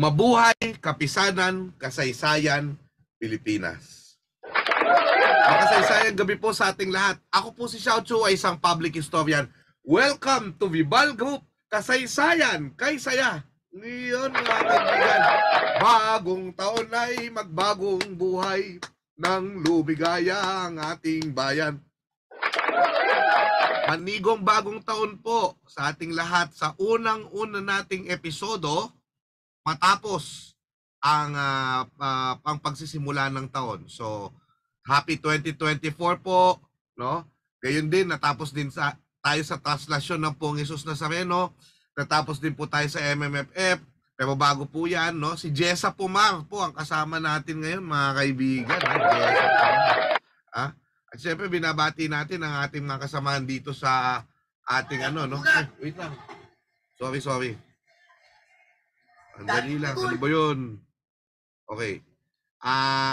Mabuhay, kapisanan, kasaysayan, Pilipinas. Makasaysayan gabi po sa ating lahat. Ako po si Xiao Chu, ay isang public historian. Welcome to Vibal Group, kasaysayan, kay saya. Ngayon mga kaibigan, bagong taon ay magbagong buhay ng lumigaya ang ating bayan. Panigong bagong taon po sa ating lahat sa unang-una nating episodo matapos ang pagsisimula ng taon. So, happy 2024 po, no? Gayon din, natapos din tayo sa translasyon ng Poong Jesus Nazareno, natapos din po tayo sa MMFF, pero bago po yan, no? Si Jessa Pumar po ang kasama natin ngayon, mga kaibigan. Jessa Pumar. At syempre, binabati natin ang ating mga kasamahan dito sa ating no? Ay, wait lang. Sorry. Andali lang, ano ba yun? Okay.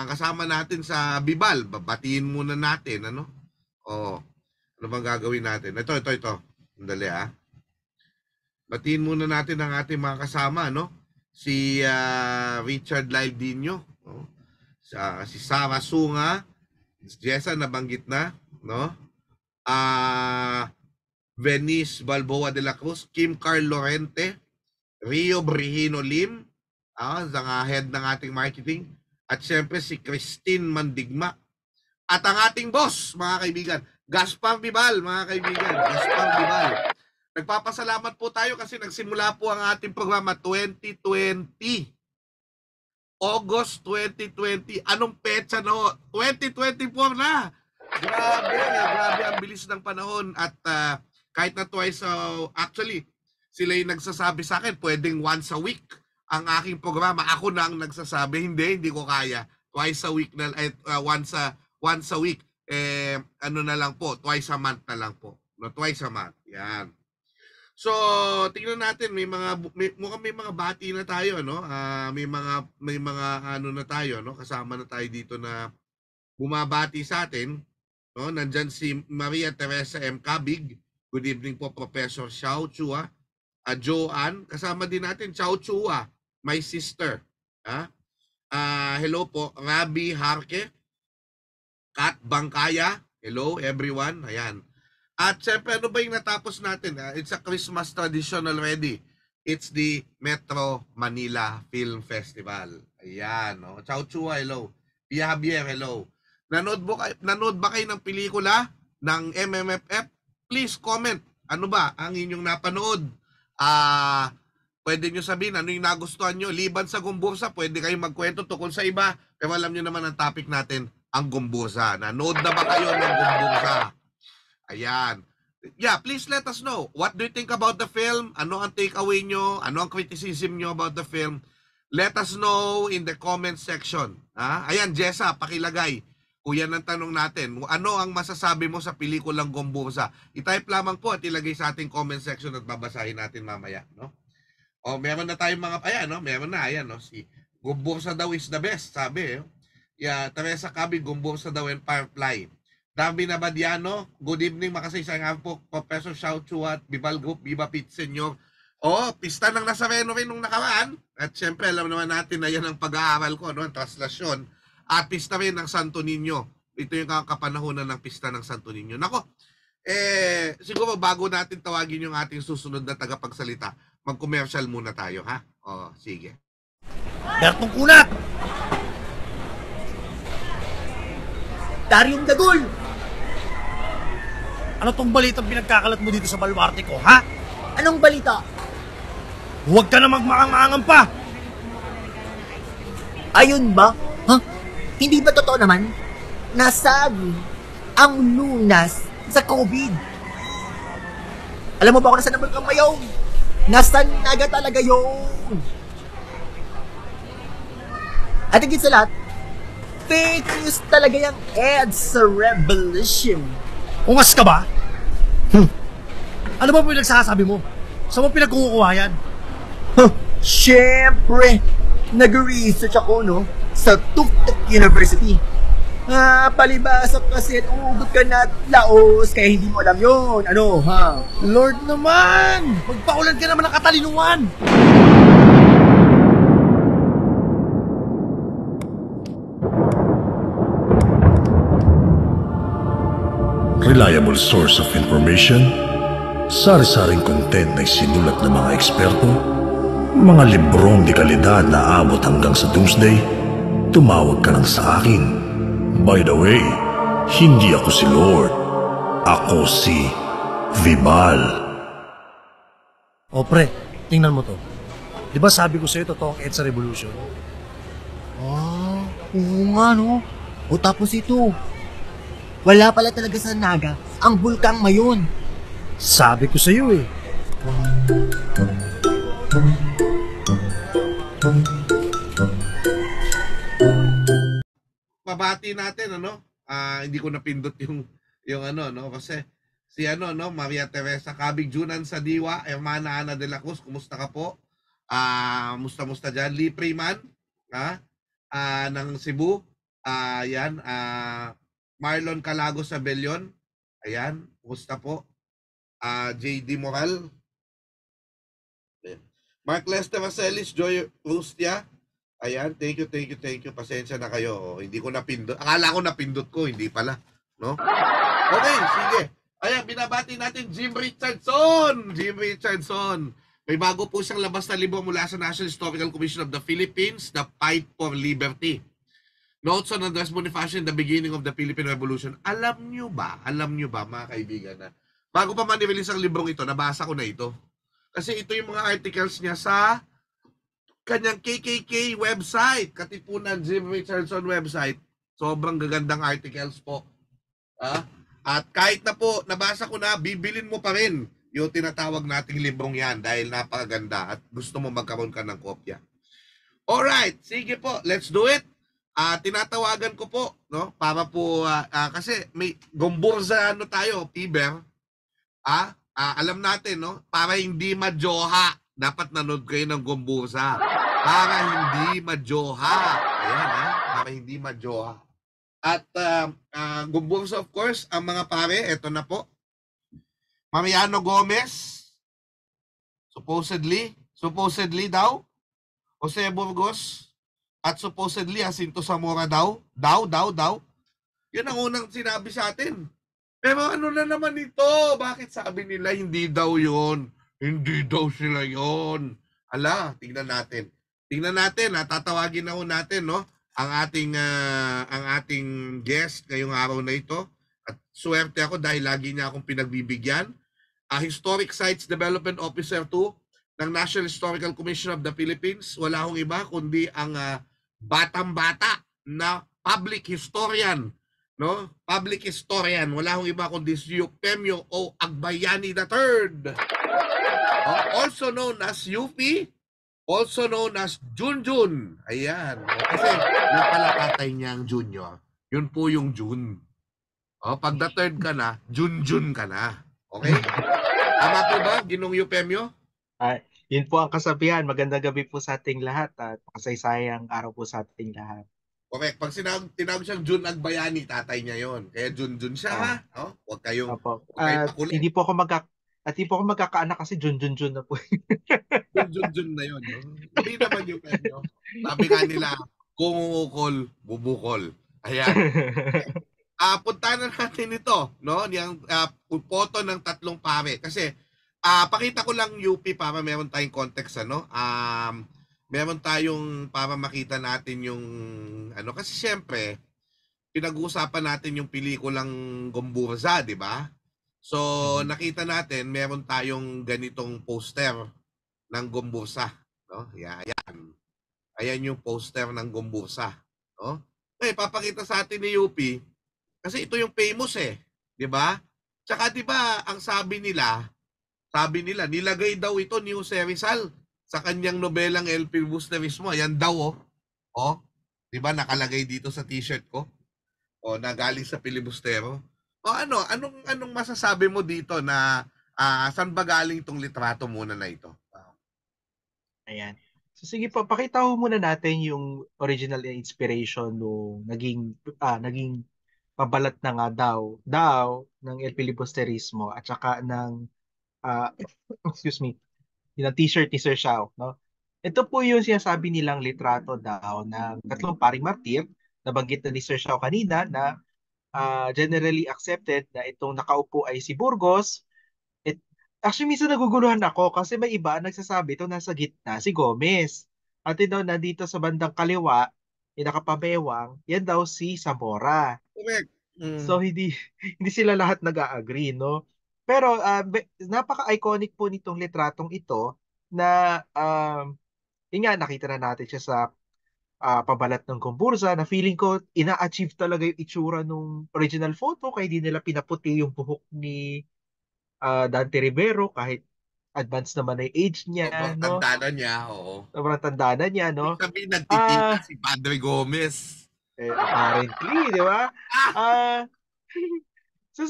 Kasama natin sa Bibal, babatiin muna natin, ano? Ano bang gagawin natin? Ito. Andali, batiin muna natin ang ating mga kasama, no? Si Richard Laildinho, no? Si Sarah Sunga, Jessa nabanggit na, no? Venice Balboa de la Cruz, Kim Carl Lorente, Rio Brihino Lim, ang head ng ating marketing, at syempre si Christine Mandigma. At ang ating boss, mga kaibigan, Gaspar Bibal, mga kaibigan, Gaspar Bibal. Nagpapasalamat po tayo kasi nagsimula po ang ating programa 2020. August 2020. Anong petsa no? 2024 na! Grabe ang bilis ng panahon. At kahit na twice, actually, sila yung nagsasabi sa akin, pwedeng once a week ang aking programa. Ako na ang nagsasabi, hindi ko kaya. Twice a week na, once a week. Ano na lang po, twice a month na lang po. No, twice a month. Yan. So, tingnan natin, may mga bati na tayo, no? May mga ano na tayo, no? Kasama na tayo dito na bumabati sa atin, no? Nandyan si Maria Teresa M. Cabig. Good evening po, Professor Xiao Chu, Joanne, kasama din natin, Xiao Chu, my sister. Hello po, Rabi Harke, Kat Bangkaya, hello everyone, ayan. At syempre, ano ba yung natapos natin? It's a Christmas tradition already. It's the Metro Manila Film Festival. Ayan, no? Xiao Chu, hello. Pia Javier, hello. Nanood ba kayo ng pelikula ng MMFF? Please comment. Ano ba ang inyong napanood? Pwede nyo sabihin ano yung nagustuhan nyo. Liban sa Gumbursa, pwede kayong magkwento tungkol sa iba. Pero alam nyo naman ang topic natin, ang Gumbursa. Nanood na ba kayo ng Gumbursa? Ayan. Yeah, please let us know. What do you think about the film? Ano ang takeaway nyo? Ano ang criticism nyo about the film? Let us know in the comment section. Ayan, Jessa, pakilagay. Kung yan ang tanong natin, ano ang masasabi mo sa pelikulang Gumbursa? I-type lamang po at ilagay sa ating comment section at babasahin natin mamaya, no? Meron na tayong mga, ayan, no? Meron na, ayan, no? Si Gumbursa daw is the best, sabi, Teresa Cabig, Gumbursa daw and Firefly. Darby Nabadiano, good evening, makasaysayang po, Professor Xiao Chu at Bibal Group, Viva Pit Senyor. Pista ng Nazareno rin nung nakaraan. At syempre, alam naman natin na yan ang pag-aaral ko, no? Ang translasyon. At pista rin ng Santo Niño. Ito yung kapanahonan ng pista ng Santo Niño. Nako, siguro bago natin tawagin yung ating susunod na tagapagsalita, mag-commercial muna tayo, ha? Sige. Bertong Kunat! Daryong Dagol! Ano tong balitang pinagkakalat mo dito sa baluarte ko, ha? Anong balita? Huwag ka na magmaang-maangan pa! Ayun ba? Hindi ba totoo naman? Nasabi ang lunas sa COVID. Alam mo ba kung nasaan naman kang mayaw? Nasa naga talaga yun. At higit sa lahat, fake news talaga yung EDSA Revolution. Ungas ka ba? Ano ba pinagsasabi mo? Saan mo pinagkukuha yan? Siyempre, nag-research ako, no? Sa Tuktuk University. Palibasa kasi at umugot ka na at laos, kaya hindi mo alam yun. Ano, ha? Lord naman! Magpaulan ka naman ng katalinuhan! reliable source of information, sari-saring content na isinulat ng mga eksperto, mga librong di kalidad na abot hanggang sa doomsday, tumawag ka lang sa akin. By the way, hindi ako si Lord. Ako si Vibal. O pre, tingnan mo to. Di ba sabi ko sa'yo, totoo ang EDSA Revolution? Ah, oo nga no. O tapos ito, wala pala talaga sa Naga ang bulkang mayon. Sabi ko sa'yo eh. Pabati natin, ano? Hindi ko napindot yung ano, no? Kasi si ano, no? Maria Teresa Cabig Junan sa Diwa, Hermana Ana de la Cruz, kumusta ka po? Musta dyan? Lee Freeman, ng Cebu. Yan, Marlon Calagos sa Belion. Ayan, kumusta po? JD Moral. Ayan. Mark Lester Marcelis, Joy Rustia. Ayan, thank you. Pasensya na kayo. Hindi ko napindot. Akala ko napindot ko, hindi pala. No? Okay, sige. Ayan, binabati natin Jim Richardson. May bago po siyang labas na libro mula sa National Historical Commission of the Philippines, The Fight for Liberty. Notes on Andres Bonifacio in the beginning of the Philippine Revolution. Alam nyo ba, mga kaibigan, na bago pa man-release ang librong ito, nabasa ko na ito. Kasi ito yung mga articles niya sa kanyang KKK website, Katipunan Jim Richardson website. Sobrang gagandang articles po. At kahit na po, nabasa ko na, bibilin mo pa rin yung tinatawag nating librong yan dahil napakaganda at gusto mo magkaroon ka ng kopya. Alright, sige po, let's do it. Tinatawagan ko po, no, para po, kasi may gomburza ano tayo, Piber. Alam natin, no, para hindi madyoha, dapat nanood kayo ng gomburza. Para hindi madyoha. Ayan, para hindi madyoha. At gomburza, of course, ang mga pare, eto na po. Mariano Gomez, supposedly daw, Jose Burgos, at supposedly Jacinto Zamora daw. Yun ang unang sinabi sa atin. Pero ano na naman ito? Bakit sabi nila hindi daw yun? Hindi daw sila yun. Ala, tingnan natin. Tatawagin na ho natin, no? Ang ating guest ngayong araw na ito. At swerte ako dahil lagi niya akong pinagbibigyan. Historic Sites Development Officer 2 ng National Historical Commission of the Philippines. Wala akong iba kundi ang batang-bata na public historian, no? Public historian. Wala akong iba kundi si Eufemio O. Agbayani III. Also known as UP, also known as Junjun. Ayan. Kasi yung pala tatay niyang Junior. Yun po yung Jun. Pag the third ka na, Junjun ka na. Okay? Tama po ba, Ginong Eufemio? Yun po ang kasabihan. Magandang gabi po sa ating lahat at makasaysayang araw po sa ating lahat. Correct. Pag tinawag siyang Jun Agbayani, tatay niya yon. Kaya Junjun siya, ha? Huwag kayong pakulit. Hindi po ako magkakaanak kasi Junjun na po. Junjun na yun. No? Hindi naman yung Eufemio. Sabi nga nila, kung ukol, bubukol. Ayan. Puntahan na natin ito, no? Yung photo ng tatlong pare. Kasi, pakita ko lang UP para meron tayong context, ano? Meron tayong para makita natin yung ano, kasi siyempre pinag-uusapan natin yung pelikulang Gomburza, di ba? So, nakita natin meron tayong ganitong poster ng Gomburza, no? Ayan. Ayan yung poster ng Gomburza, no? Eh, papakita sa atin ni UP kasi ito yung famous di ba? Tsaka di ba ang sabi nila nilagay daw ito ni Jose Rizal sa kanyang nobelang El Filibusterismo. Ayan daw, di ba nakalagay dito sa t-shirt ko? Na galing sa Filibustero. Anong masasabi mo dito na saan ba galing itong litrato muna na ito? Ayan. So sige po, pakita ho muna natin yung original inspiration nung naging pabalat na nga daw ng El Filibusterismo at saka ng yung t-shirt ni Sir Xiao, no? Ito po yung sinasabi nilang litrato daw ng tatlong paring martir, nabanggit na ni Sir Xiao kanina na generally accepted na itong nakaupo ay si Burgos. It, actually, minsan naguguluhan ako kasi may iba nagsasabi ito nasa gitna si Gomez. At ito nandito sa bandang kaliwa, yung nakapabewang, yan daw si Zamora. Correct. So hindi hindi sila lahat nag-agree, no? Pero napaka-iconic po nitong litratong ito na yun nga nakita na natin siya sa pabalat ng Gomburza na feeling ko ina-achieve talaga yung itsura nung original photo kaya di nila pinaputi yung buhok ni Dante Rivero kahit advanced naman na yung age niya, Sobrang no? tanda na niya, oo. Sobrang tanda na niya, Ibig no? sabihin, nagtitinda Ah, si Padre Gomez. apparently, di ba? Ah, so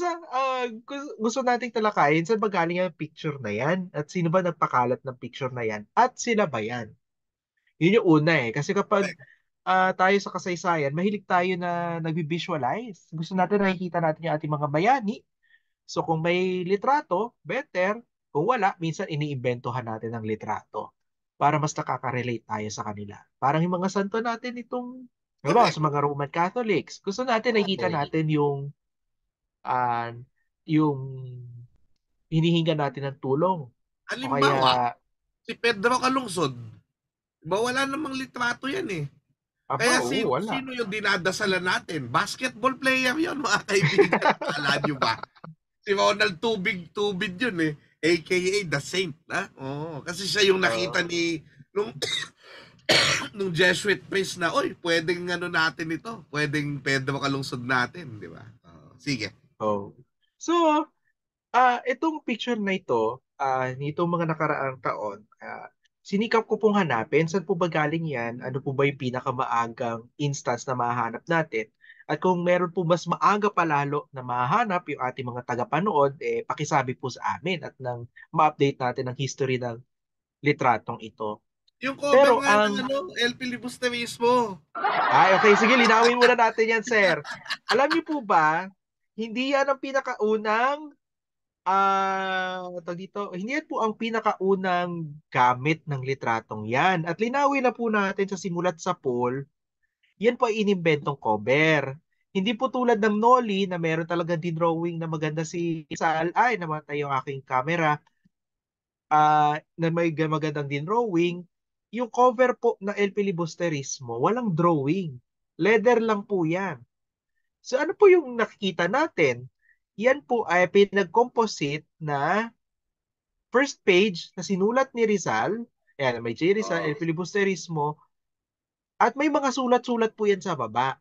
gusto nating talakayin saan ba galing ang picture na yan? At sino ba nagpakalat ng picture na yan? At sila ba yan? Yun yung una eh. Kasi kapag Correct. tayo sa kasaysayan, mahilig tayo na nagbi-visualize. Gusto natin nakikita natin yung ating mga bayani. So kung may litrato, better. Kung wala, minsan iniimbentohan natin ang litrato para mas nakaka-relate tayo sa kanila. Parang yung mga santo natin itong, diba, Correct. sa mga Roman Catholics. Gusto natin nakikita Oo. natin ah, yung hinihinga natin ng tulong. O Halimbawa, kaya, si Pedro Calungsod, ba wala namang litrato yan eh. aba, Kaya oo, wala. sino yung dinadasalan natin? Basketball player yon mga kaibigan. Akala nyo ba? Si Ronald Tubig yun eh. AKA The Saint. Ha? Oo, kasi siya yung nakita Oo. ni nung nung Jesuit priest na, oy, pwedeng ano natin ito. Pwedeng Pedro Calungsod natin, di ba? Sige. Oh. So, itong picture na ito, nitong mga nakaraang taon, sinikap ko pong hanapin, saan po ba galing yan? Ano po ba yung pinakamaagang instance na mahanap natin? At kung meron po mas maaga pa lalo na mahanap yung ating mga tagapanood, pakisabi po sa amin at nang ma-update natin ang history ng litratong ito. Yung cover Pero nga ng ano, El Filibuste mismo. okay, sige, linawin muna natin yan, sir. Alam niyo po ba, hindi yan ang pinakaunang tawag dito, hindi yan po ang pinakaunang gamit ng litratong yan. At linawin na po natin sa simulat sa poll, yan po ay inimbentong cover. Hindi po tulad ng Noli na meron talaga din drawing na maganda si Sal. Ay, namatay yung aking camera. Na may magandang din drawing. Yung cover po ng El Filibusterismo, walang drawing. Leather lang po yan. So ano po yung nakikita natin? Yan po ay pinag-composite na first page na sinulat ni Rizal. Ayan, may J. Rizal, El Oh. Filibusterismo, at may mga sulat-sulat po yan sa baba.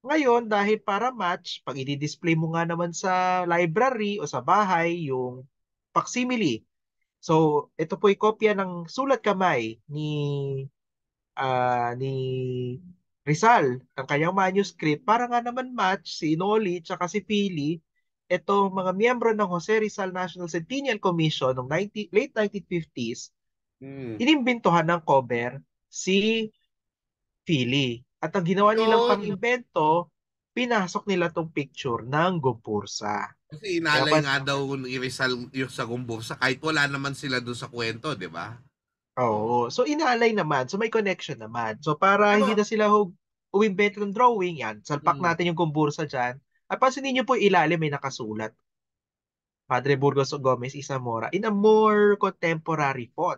Ngayon, dahil para match, pag i-display mo nga naman sa library o sa bahay yung facsimile. So, ito po ay kopya ng sulat kamay ni Rizal, ng kanyang manuscript, para nga naman match si Noli at si Pili, itong mga miyembro ng Jose Rizal National Centennial Commission noong late 1950s, Hmm. inimbintuhan ng cover si Pili. At ang ginawa nilang Yun. pang-imbento, pinasok nila tong picture ng Gombursa. Kasi Kaya inalay pa, nga daw ni Rizal yung sa Gumbursa kahit wala naman sila doon sa kwento, di ba? oo. Oo. So inaalay naman, so may connection naman. So para hindi Pero, na sila umimbento ng drawing, yan, salpak mm, natin yung Gombursa dyan. At pansinin niyo po ilalim may nakasulat. Padre Burgos Gomez Isamora in a more contemporary font.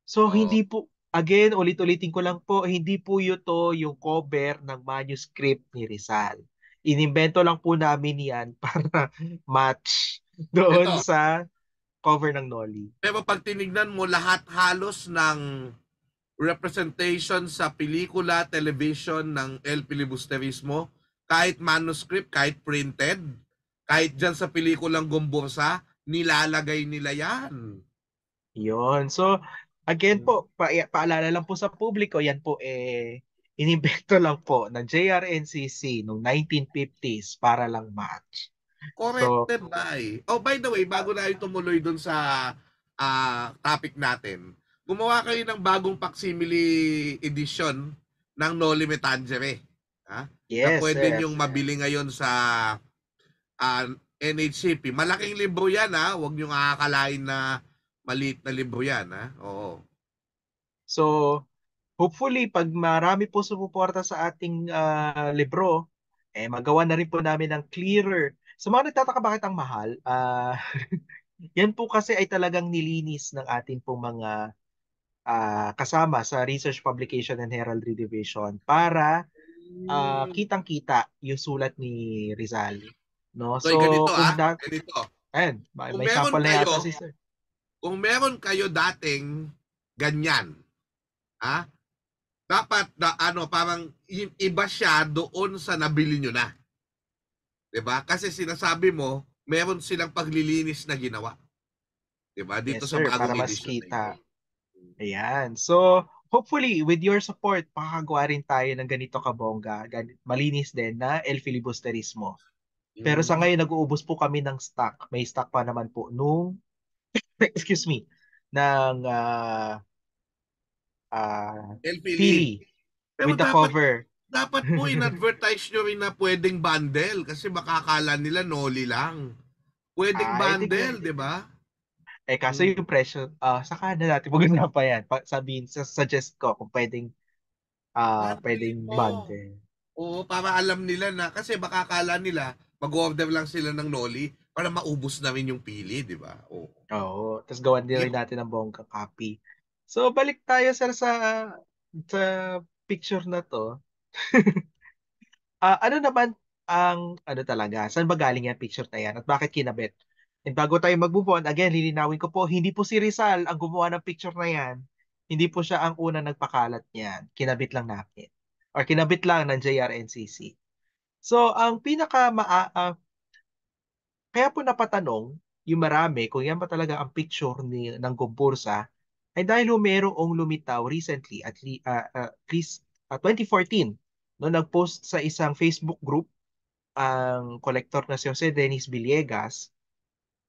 So oo. hindi po, again, ulit-ulitin ko lang po, hindi po ito yung cover ng manuscript ni Rizal. Inimbento lang po namin yan para match doon Ito, sa cover ng Noli. pero pag tinignan mo lahat halos ng representation sa pelikula, television ng El Filibusterismo, kahit manuscript, kahit printed, kahit dyan sa pelikulang Gumbursa, nilalagay nila yan. Yon. So, again Mm. po, paalala lang po sa publiko, yan po inimbento lang po ng JRNCC noong 1950s para lang match. So, Corrected by. Oh, by the way, bago na tumuloy dun sa topic natin, gumawa kayo ng bagong facsimile edition ng Noli Me Tangere. Ha? Na yes, pwede sir. nyong mabili ngayon sa NHCP. Malaking libro yan, ha? Huwag nyong akakalain na maliit na libro yan, ha? Oo. So, hopefully, pag marami po sumuporta sa ating libro, magawa na rin po namin ng clearer. Sa mga nagtataka bakit ang mahal, yan po kasi ay talagang nilinis ng ating pong mga kasama sa Research Publication and Heraldry Division para kitang-kita yung sulat ni Rizal. No? So, ganito So, kung ganito. ayan, Kung may meron sample na kayo, yata si Sir. kung meron kayo dating ganyan, dapat parang iba siya doon sa nabili nyo na. 'Di ba? Kasi sinasabi mo, meron silang paglilinis na ginawa. 'Di ba? Dito Yes, sa sir, para bagong mas edition na ito. kita. Ayan. So, hopefully, with your support, makakagawa rin tayo ng ganito kabongga, malinis din na El Filibusterismo. Pero sa ngayon, nag-uubos po kami ng stock. May stock pa naman po nung, excuse me, ng LPLE. Philly Pero with the dapat cover. po in-advertise nyo rin na pwedeng bundle kasi makakala nila noli lang. Pwedeng I think, bundle, 'di ba? kaso yung presyo, saka na natin pag-usapan yan. Sabihin, suggest ko kung Bundle pwedeng mo. bundle. Oo, para alam nila na kasi makakala nila mag-order lang sila ng noli para maubos namin yung pili, 'di ba? Oo. Oo. Tapos gawan din rin natin ng bongga copy. So, balik tayo, sir, sa picture na to. Ano naman ano talaga, saan ba galing yung picture na yan at bakit kinabit? And bago tayo mag-move on, again, lilinawin ko po, hindi po si Rizal ang gumawa ng picture na yan. Hindi po siya ang unang nagpakalat niyan. Kinabit lang natin. Or kinabit lang ng JRNCC. So, ang kaya po napatanong, yung marami, kung yan ba talaga ang picture ng Gombursa, ay dahil merong lumitaw recently, at least 2014, no, nag-post sa isang Facebook group ang kolektor na si Jose Dennis Villegas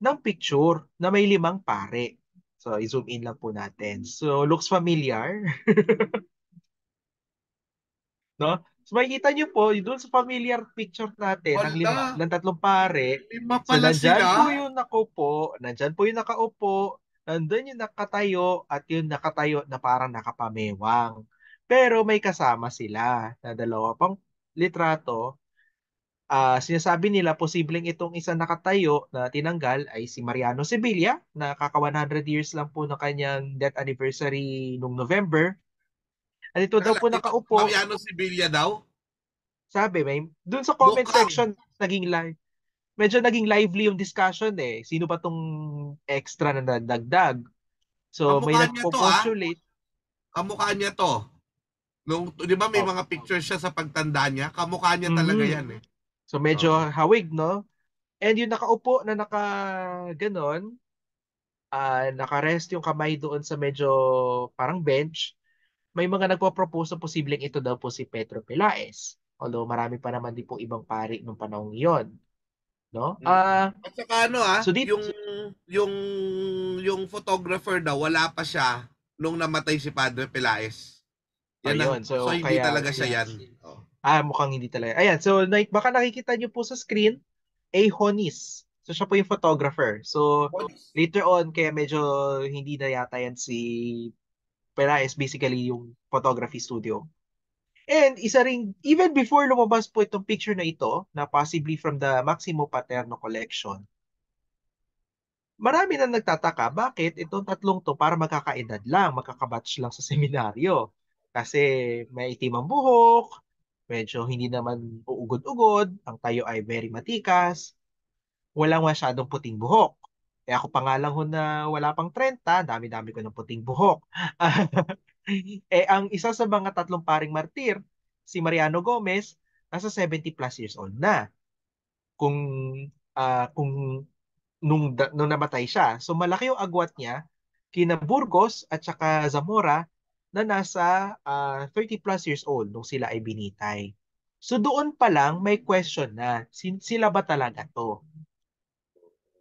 ng picture na may 5 pare. So, i-zoom in lang po natin. So, looks familiar, no? So, makikita nyo po, doon sa familiar picture natin, Wala. ng 3 pare, Lima so pala nandyan po sila. yung nakaupo, nandyan po yung nakaupo, nandun yung nakatayo, at yung nakatayo na parang nakapamewang. Pero may kasama sila na 2 pang litrato. Sinasabi nila posibleng itong isang nakatayo na tinanggal ay si Mariano Sevilla na kaka 100 years lang po ng kanyang death anniversary nung November. At ito daw Kala, po ito, nakaupo, Mariano Sevilla daw? sabi, dun sa comment Mukhang. section naging live. Medyo naging lively yung discussion eh. Sino ba tong extra na nadagdag? So may Kamukha niya to, nagpo-postulate. Kamukha niya to. Di ba may Oh, mga picture siya sa pagtanda niya? Kamukha niya talaga mhm. yan eh. So medyo Oo. hawig, no? And yung nakaupo na ganon, nakarest yung kamay doon sa medyo parang bench, may mga nagpo-propose na posibleng ito daw po si Pedro Pelaez. Although marami pa naman din po ibang pari nung panahong iyon, no? At saka So dito, yung yung photographer daw wala pa siya nung namatay si Padre Pelaez. Yan ang ayun. so So hindi kaya talaga siya yan. Oh. mukhang hindi talaga. Ayan, so baka nakikita niyo po sa screen, A. Honis. So siya po yung photographer. So later on, kaya medyo hindi na yata yan si Peraez, basically yung photography studio. And isa ring, even before lumabas po itong picture na ito, na possibly from the Maximo Paterno collection, marami na nagtataka, bakit itong tatlong to para magkakaedad lang, magkakabatch lang sa seminaryo? Kasi may itim ang buhok, medyo hindi naman uugod-ugod, ang tayo ay very matikas, walang masyadong puting buhok. Eh ako pa nga lang ho na wala pang 30, dami-dami ko ng puting buhok. Ang isa sa mga 3 paring martir, si Mariano Gomez, nasa 70 plus years old na. Kung kung nung namatay siya. So malaki yung agwat niya kina Burgos at saka Zamora na nasa 30 plus years old nung sila ay binitay. So doon pa lang may question na, sila ba talaga to?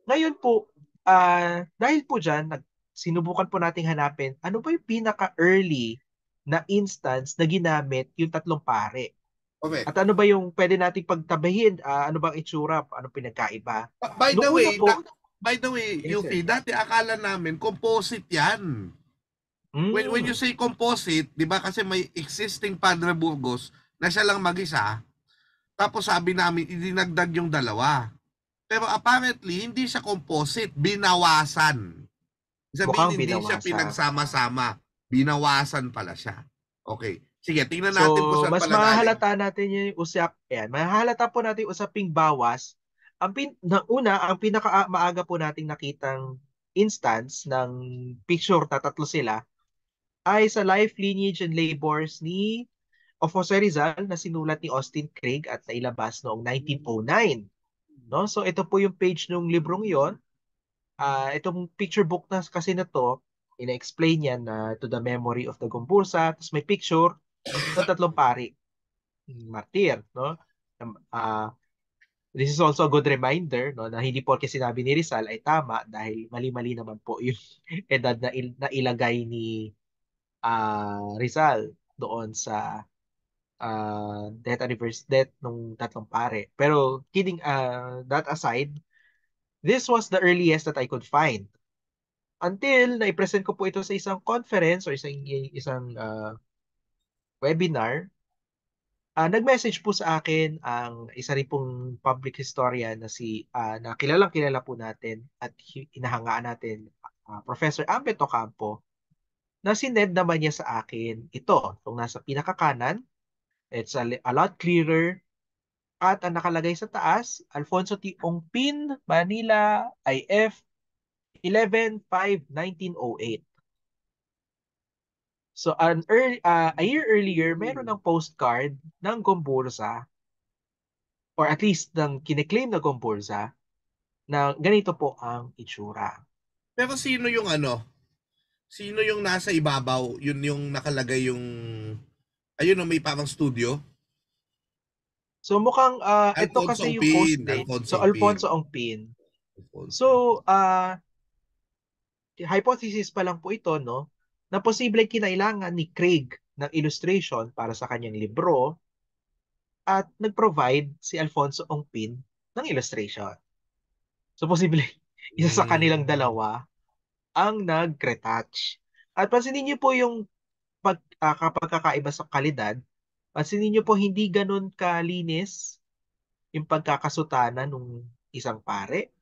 Ngayon po, dahil po dyan, sinubukan po nating hanapin, ano ba yung pinaka-early na instance na ginamit yung 3 pare? Okay. At ano ba yung pwede nating pagtabahin? Ano bang itsura? Anong pinagkaiba? By the Noong una way, po, yes, sir. Yuki, dati akala namin composite 'yan. When you Mm, say composite, 'di ba kasi may existing Padre Burgos na siya lang mag-isa. Tapos sabi namin, idinagdag yung dalawa. Pero apparently, hindi siya composite, binawasan. Mukhang Sabihin, hindi siya binawasa. pinagsama-sama. Binawasan pala siya. Okay. Sige, tingnan So, natin kung saan mas pala galing. mahalata natin yung mahalata po natin yung usaping bawas. Ang pinaka maaga po nating nakitang instance ng picture na tatlo sila ay sa Life, Lineage, and Labors of Jose Rizal na sinulat ni Austin Craig at nailabas noong 1909. No? So ito po yung page ng librong yon. Itong picture book na kasi na to, ina-explain niya na to the memory of the Gomburza, tapos may picture ng tatlong pari, martir, no? Ah, this is also a good reminder, no, na hindi porke sinabi ni Rizal ay tama dahil mali-mali naman po yung edad na ilagay ni Rizal doon sa death nung tatlong pare. Pero kidding that aside, this was the earliest that I could find. Until na-present ko po ito sa isang conference o isang webinar, nag-message po sa akin ang isa rin pong public historian na kilalang kilala po natin at inahangaan natin, Professor Ambet Ocampo, na sinend naman niya sa akin itong nasa pinakakanan. It's a lot clearer. At ang nakalagay sa taas, Alfonso T. Ongpin, Manila, IF, 11/5/1908. So a year earlier, meron ng postcard ng Gomburza, or at least ng kiniklaim na Gomburza, na ganito po ang itsura. Pero sino yung ano? Sino yung nasa ibabaw? Yun yung nakalagay yung... Ayun o, may parang studio. So mukhang ito Alfonso kasi yung Ongpin. post date. Alfonso So Alfonso Ongpin. Alfonso. So hypothesis pa lang po ito, no, na posible kinailangan ni Craig ng illustration para sa kanyang libro at nag-provide si Alfonso Ongpin ng illustration. So posible isa sa kanilang dalawa ang nag-retouch. At pansinin niyo po yung pagkakaiba sa kalidad. Pansinin niyo po hindi ganun kalinis yung pagkakasutana nung isang pare.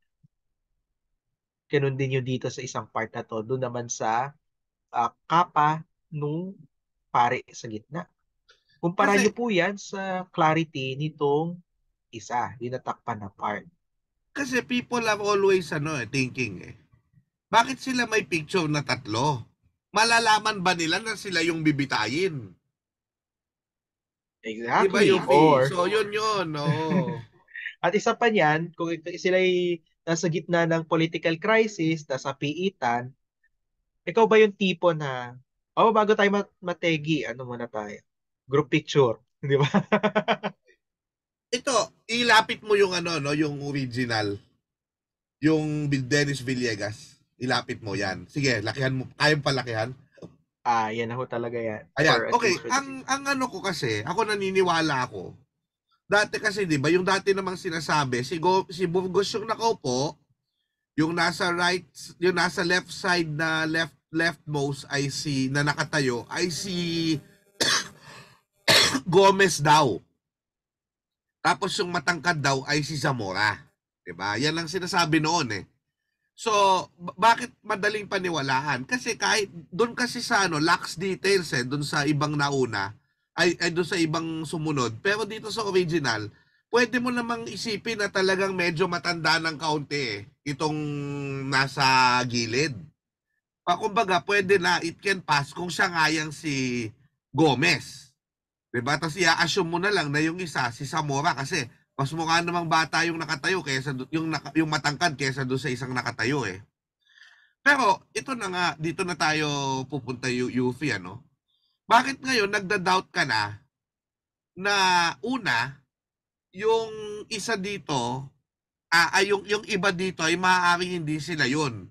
Ganun din yung dito sa isang part na to. Doon naman sa kapa nung pare sa gitna. Kumpara Kasi- niyo po yan sa clarity nitong isa, yung natakpan na part. Kasi people are always thinking bakit sila may picture na tatlo? Malalaman ba nila na sila yung bibitayin? Di ba Exactly. yung So yun, oh. At isa pa niyan, kung sila'y nasa gitna ng political crisis, nasa piitan, ikaw ba yung tipo na, bago tayo mategi, ano muna tayo? Group picture, di ba? Ito, ilapit mo yung yung original. Yung Dennis Villegas. Ilapit mo yan. Sige, lakihan mo. Kayang palakihan. Yan ako talaga yan. Ayan. Or at Okay, least for ang ano ko kasi, ako naniniwala ako. Dati kasi, di ba, yung dati namang sinasabi, si Burgos yung nakaupo, yung nasa yung nasa left side na leftmost ay na nakatayo, ay si Gomez daw. Tapos yung matangkad daw ay si Zamora. Diba? Yan ang sinasabi noon So, bakit madaling paniwalaan? Kasi kahit doon kasi sa lax details doon sa ibang nauna, ay doon sa ibang sumunod. Pero dito sa original, pwede mo namang isipin na talagang medyo matanda ng kaunti itong nasa gilid. Kumbaga, pwede na it can pass kung siya nga yang si Gomez. Diba? Tapos i-assume mo na lang na yung isa, si Zamora, kasi mas mukha namang bata yung nakatayo kaysa yung matangkad kaysa doon sa isang nakatayo Pero ito na nga, dito na tayo pupunta Yuffie Bakit ngayon nagda-doubt ka na una yung isa dito yung iba dito ay maaaring hindi sila yun.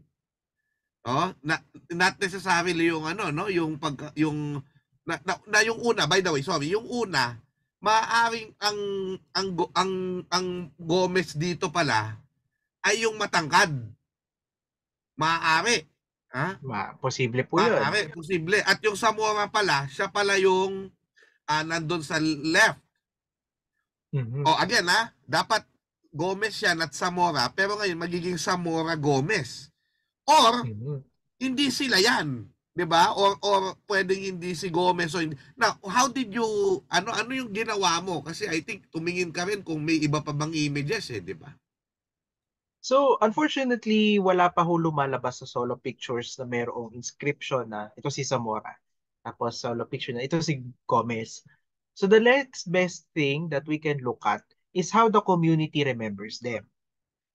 Not necessarily yung yung yung una, by the way, sorry, yung una maaaring ang Gomez dito pala ay yung matangkad. Maaari. posible po yun. Maaari, posible. At yung Zamora pala, siya pala yung nandun sa left. Mhm. Again dapat Gomez yan at Zamora, pero ngayon magiging Zamora Gomez. Or Mhm. hindi sila yan, 'di ba? Or pwedeng hindi si Gomez o hindi. Now, how did you ano yung ginawa mo? Kasi I think tumingin ka rin kung may iba pa bang images 'di ba? So, unfortunately, wala pa ho lumalabas sa solo pictures na mayroong inscription na ito si Zamora. Tapos solo picture na ito si Gomez. So, the next best thing that we can look at is how the community remembers them.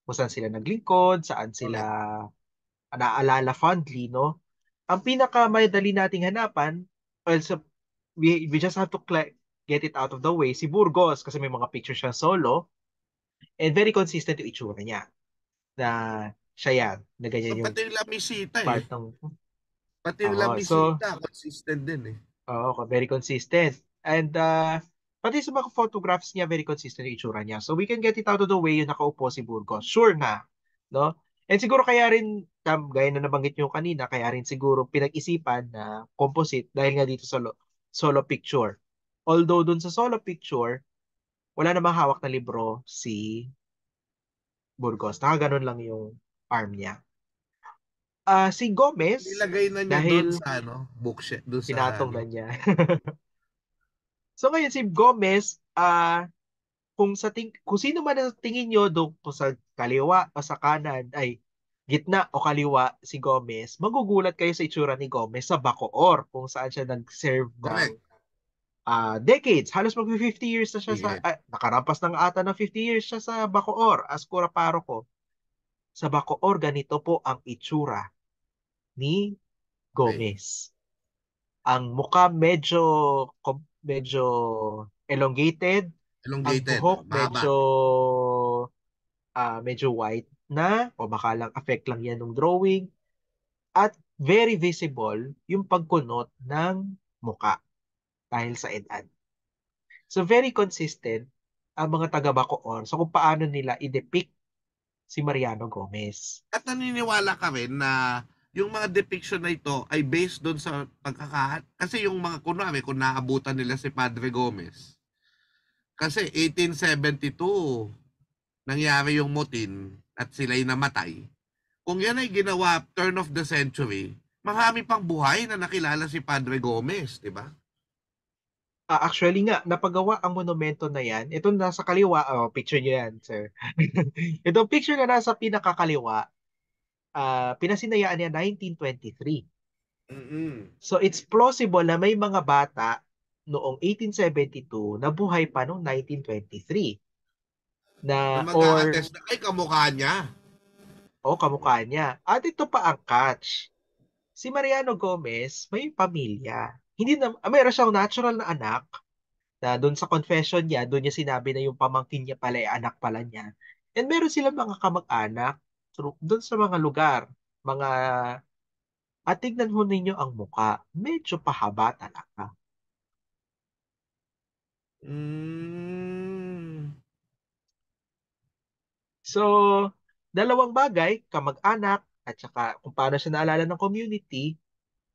Kung saan sila naglingkod, saan sila Correct. naalala fondly, no? Ang pinakamadali nating hanapan, well, so we just have to get it out of the way, si Burgos, kasi may mga pictures siya solo, and very consistent yung itsura niya. Na siya yan, na So ganyan yung pati yung Lamisita part ng... Pati yung Oo, so, Lamisita consistent din eh. oo, very consistent. And pati sa mga photographs niya, very consistent yung itsura niya. So we can get it out of the way yung nakaupo si Burgos. Sure na. No? And siguro kaya rin, gaya na nabanggit nyo kanina, kaya rin siguro pinag-isipan na composite dahil nga dito sa solo picture. Although dun sa solo picture, wala namang hawak na libro si Burgos. Nakaganon lang yung arm niya. Si Gomez, Nilagay na niya doon dahil sa bookshelf, doon sa pinatong na niya. So ngayon si Gomez, kung sino man ang tingin nyo doon kung sa kaliwa o sa kanan, ay gitna o kaliwa si Gomez, magugulat kayo sa itsura ni Gomez sa Bacoor, kung saan siya nag-serve ng correct. decades. Halos mag-50 years na siya Yeah. nakarampas ng ata ng 50 years siya sa Bacoor as Cura Parroco. Sa Bacoor, ganito po ang itsura ni Okay. Gomez. Ang mukha medyo elongated, ang Elongated, buhok mahaba. medyo white na o baka lang affect lang yan ng drawing at very visible yung pagkunot ng muka dahil sa edad. So very consistent ang mga taga Bacoor so kung paano nila i-depict si Mariano Gomez. At naniniwala ka rin na yung mga depiction na ito ay based doon sa kasi yung mga kunwari kung naabutan nila si Padre Gomez. Kasi 1872 nangyari yung mutin at sila'y namatay. Kung yan ay ginawa turn of the century, marami pang buhay na nakilala si Padre Gomez, di ba? Actually nga, napagawa ang monumento na yan. Ito nasa kaliwa, picture niyo yan, sir. Itong picture na nasa pinakakaliwa, pinasinayaan niya 1923. Mm-mm. So it's plausible na may mga bata noong 1872 na buhay pa noong 1923 Na na or mag-a-attest na ay kamukha niya. kamukha niya. At ito pa ang catch. Si Mariano Gomez may pamilya. Hindi na mayroon siyang natural na anak na doon sa confession niya, doon niya sinabi na yung pamangkin niya pala ay anak pala niya. And meron silang mga kamag-anak doon sa mga lugar, mga at tignan ho ninyo ang muka. Medyo pahaba talaga. Mm. So, dalawang bagay, kamag-anak, at saka kung paano siya naalala ng community,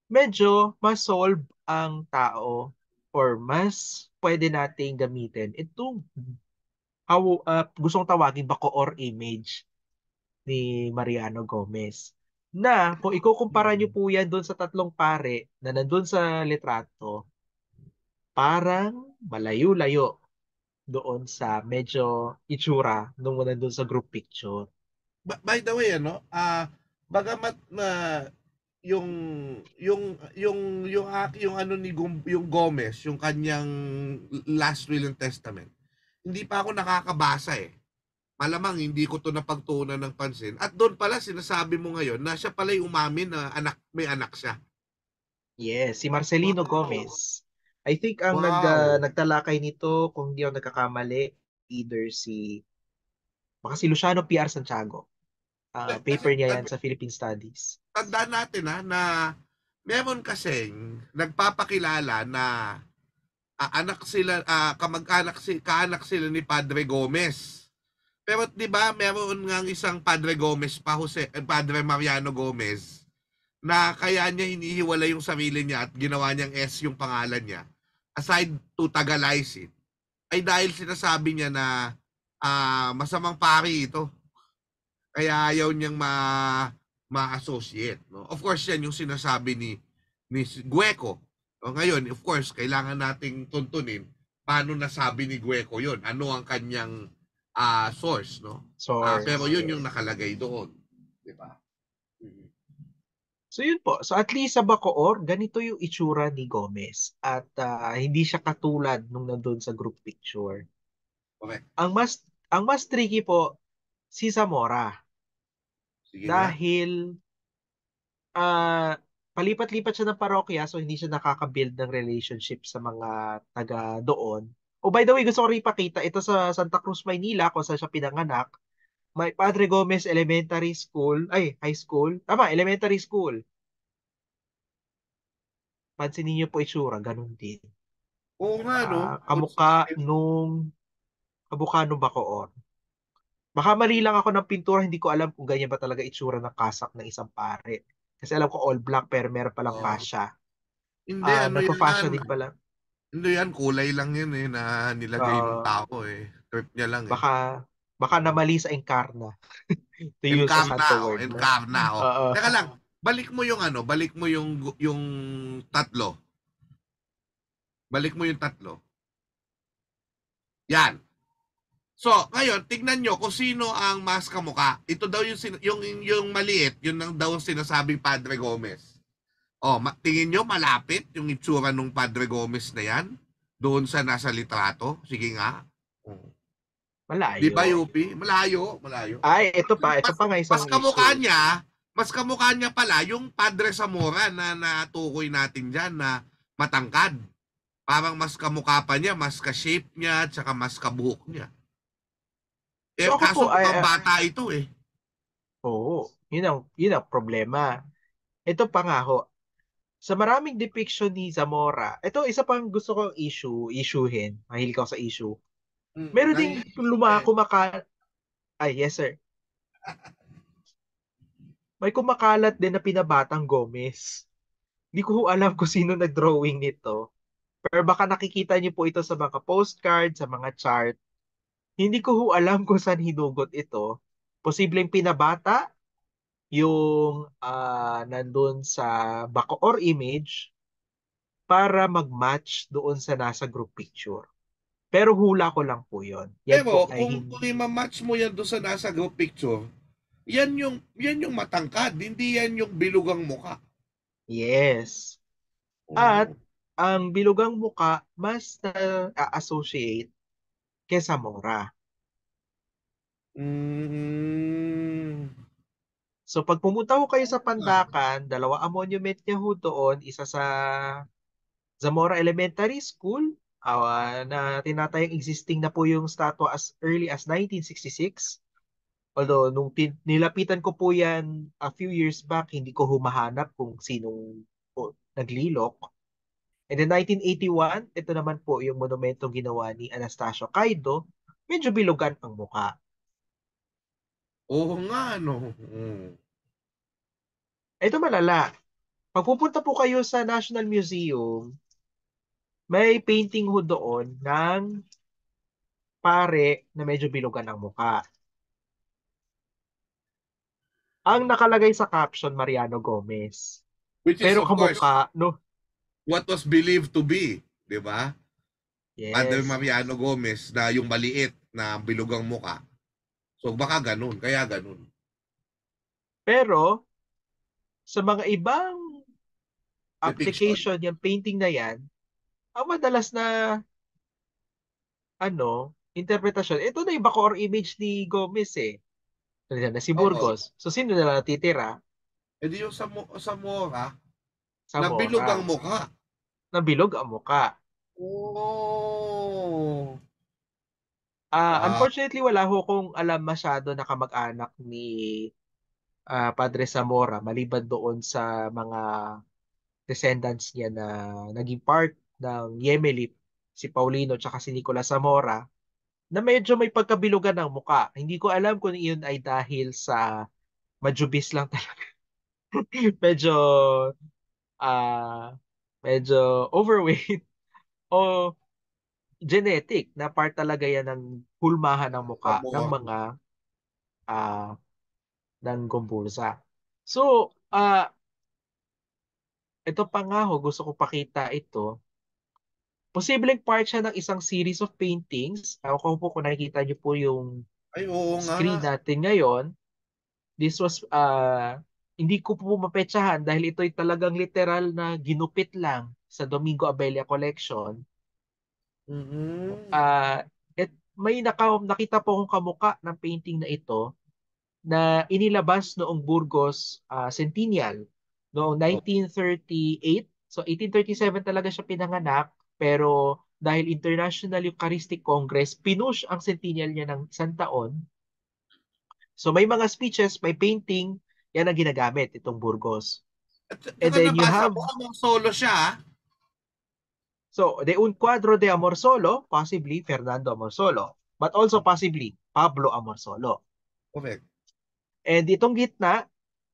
medyo mas solve ang tao or mas pwede nating gamitin itong gustong tawagin Bacoor image ni Mariano Gomez. Na kung ikukumpara niyo po yan doon sa tatlong pare na nandun sa litrato, parang malayo-layo doon sa medyo itsura nung nandun sa group picture. By the way, bagamat na yung yung Gomez, yung kanyang last will and testament. Hindi pa ako nakakabasa eh. Malamang hindi ko to napagtuunan ng pansin. At doon pala sinasabi mo ngayon na siya pala yung umamin na may anak siya. Yes, si Marcelino Wow. Gomez. I think ang Wow. nagtalakay nito, kung hindi ako nagkakamali, either baka si Luciano P.R. Santiago. Kasi Paper niya yan sa Philippine Studies. tandaan natin na meron kasing nagpapakilala na anak sila, kaanak sila ni Padre Gomez. Pero 'di ba, meron ngang isang Padre Gomez pa, Padre Mariano Gomez, na kaya niya hinihiwalay yung sarili niya at ginawa niyang S yung pangalan niya. Aside to Tagalaysin, ay dahil sinasabi niya na masamang pari ito. Kaya ayaw niyang ma-associate. No? Of course, yan yung sinasabi ni Gueco. No? Ngayon, of course, kailangan nating tuntunin paano nasabi ni Gueco yon. Ano ang kanyang source. No? Pero Source, yun yung yes. nakalagay doon. Di ba? So yun po. So at least sa Bacoor, ganito yung itsura ni Gomez. At hindi siya katulad nung nandun sa group picture. Okay. Ang mas tricky po, si Zamora. Sige nga. Dahil ah palipat-lipat siya ng parokya so hindi siya nakaka-build ng relationship sa mga taga doon. Oh, by the way, gusto ko rin ipakita, ito sa Santa Cruz, Maynila, kung saan siya pinanganak, may Padre Gomez Elementary School, ay, high school. Tama, elementary school. Pansinin niyo po itsura, ganun din. Oo nga, no? Kung Kamukha saan- nung Bacoor. Baka mali lang ako ng pintura, hindi ko alam kung ganyan ba talaga itsura ng kasak ng isang pare. Kasi alam ko all black pero meron palang Oo. fascia. Hindi, ano Nagpa-fascia yan? din pala. Hindi yan, kulay lang yan na nilagay ng Ah, tao Trip niya lang baka baka namali sa Encarna to use a Encarna, Santo word, no? Encarna, Oo. Teka lang, balik mo yung tatlo. Balik mo yung tatlo. Yan. So, ngayon, tignan nyo kung sino ang mas kamukha. Ito daw yung maliit, yun ang daw sinasabing Padre Gomez. Tingin nyo malapit yung itsura ng Padre Gomez na yan? Doon sa nasa litrato? Sige nga. Oh. Di ba, Malayo. Yupi? Malayo, malayo. Ay, ito pa nga isang issue. Mas kamukha niya pala yung Padre Zamora na natukoy natin dyan na matangkad. Parang mas kamukha pa niya, mas ka-shape niya, tsaka mas kabuhok niya. So ako po Kaso ay mukhang bata ito oo, yun ang problema. Ito pa nga ho. Sa maraming depiction ni Zamora, ito isa pang gusto kong issuehin. Mahilig ako sa issue. Meron ding Nanginginig ka ay, yes sir. May kumakalat din na pinabatang Gomez. Hindi ko ho alam kung sino nag-drawing nito. Pero baka nakikita niyo po ito sa mga postcard, sa mga chart. Hindi ko ho alam kung saan hinugot ito. Posibleng pinabata yung nandun sa Bacoor image para mag-match doon sa nasa group picture. Pero hula ko lang po yon. Yan Pero po ay kung i-match mo yan doon sa nasa group picture, yan yung matangkad, hindi yan yung bilugang muka. yes. At ang bilugang muka mas na-associate kay Zamora. Mm. So pag pumunta ho kayo sa Pandakan, dalawa ang monument niya ho doon, isa sa Zamora Elementary School, na tinatayang existing na po yung statwa as early as 1966. Although nung nilapitan ko po yan a few years back, hindi ko humahanap kung sinong naglilok. And then 1981, ito naman po yung monumentong ginawa ni Anastasio Caido. Medyo bilugan ang muka. Oo nga, no. Ito malala. Pag pupunta po kayo sa National Museum, may painting ho doon ng pare na medyo bilugan ang muka. Ang nakalagay sa caption, Mariano Gomez. Which is, Pero of course, kamukha, no? what was believed to be, di ba? Padre Yes. Mariano Gomez na yung maliit na bilugang muka. So baka ganun, kaya ganun. Pero, sa mga ibang Depiction. application, yung painting na yan, ang madalas na, interpretasyon, ito na yung Bacoor image ni Gomez eh. Nandiyan na si Oo. Burgos. So, sino na lang natitira? E di yung sa Mora, na Zamora. bilugang muka. Nabilog ang muka. Oh. Unfortunately, wala ho kong alam masyado na kamag-anak ni Padre Zamora maliban doon sa mga descendants niya na naging part ng Yemelip, si Paulino tsaka si Nicolas Zamora, na medyo may pagkabilugan ng muka. Hindi ko alam kung iyon ay dahil sa majubis lang talaga. medyo ah medyo overweight o genetic na part talaga yan ng hulmahan ng muka ng Pamor. mga ah, ng Gomburza. So, ito pa nga ho, gusto ko pakita ito. Posibleng part siya ng isang series of paintings. Ako ko po kung nakikita niyo po yung Ay, oo nga. screen natin ngayon. This was, hindi ko po mapetsahan dahil ito'y talagang literal na ginupit lang sa Domingo Abella Collection. Mhm. Ah, nakita po akong kamuka ng painting na ito na inilabas noong Burgos Centennial noong Oh, 1938. So 1837 talaga siya pinanganak, pero dahil International Eucharistic Congress, pinush ang centennial niya ng isang taon. So may mga speeches, may painting, yan ang ginagamit itong Burgos. at And saka then you nabasa have, mo, amang solo siya, ah. so de un cuadro de Amorsolo, possibly Fernando Amorsolo, but also possibly Pablo Amorsolo. Correct. And itong gitna,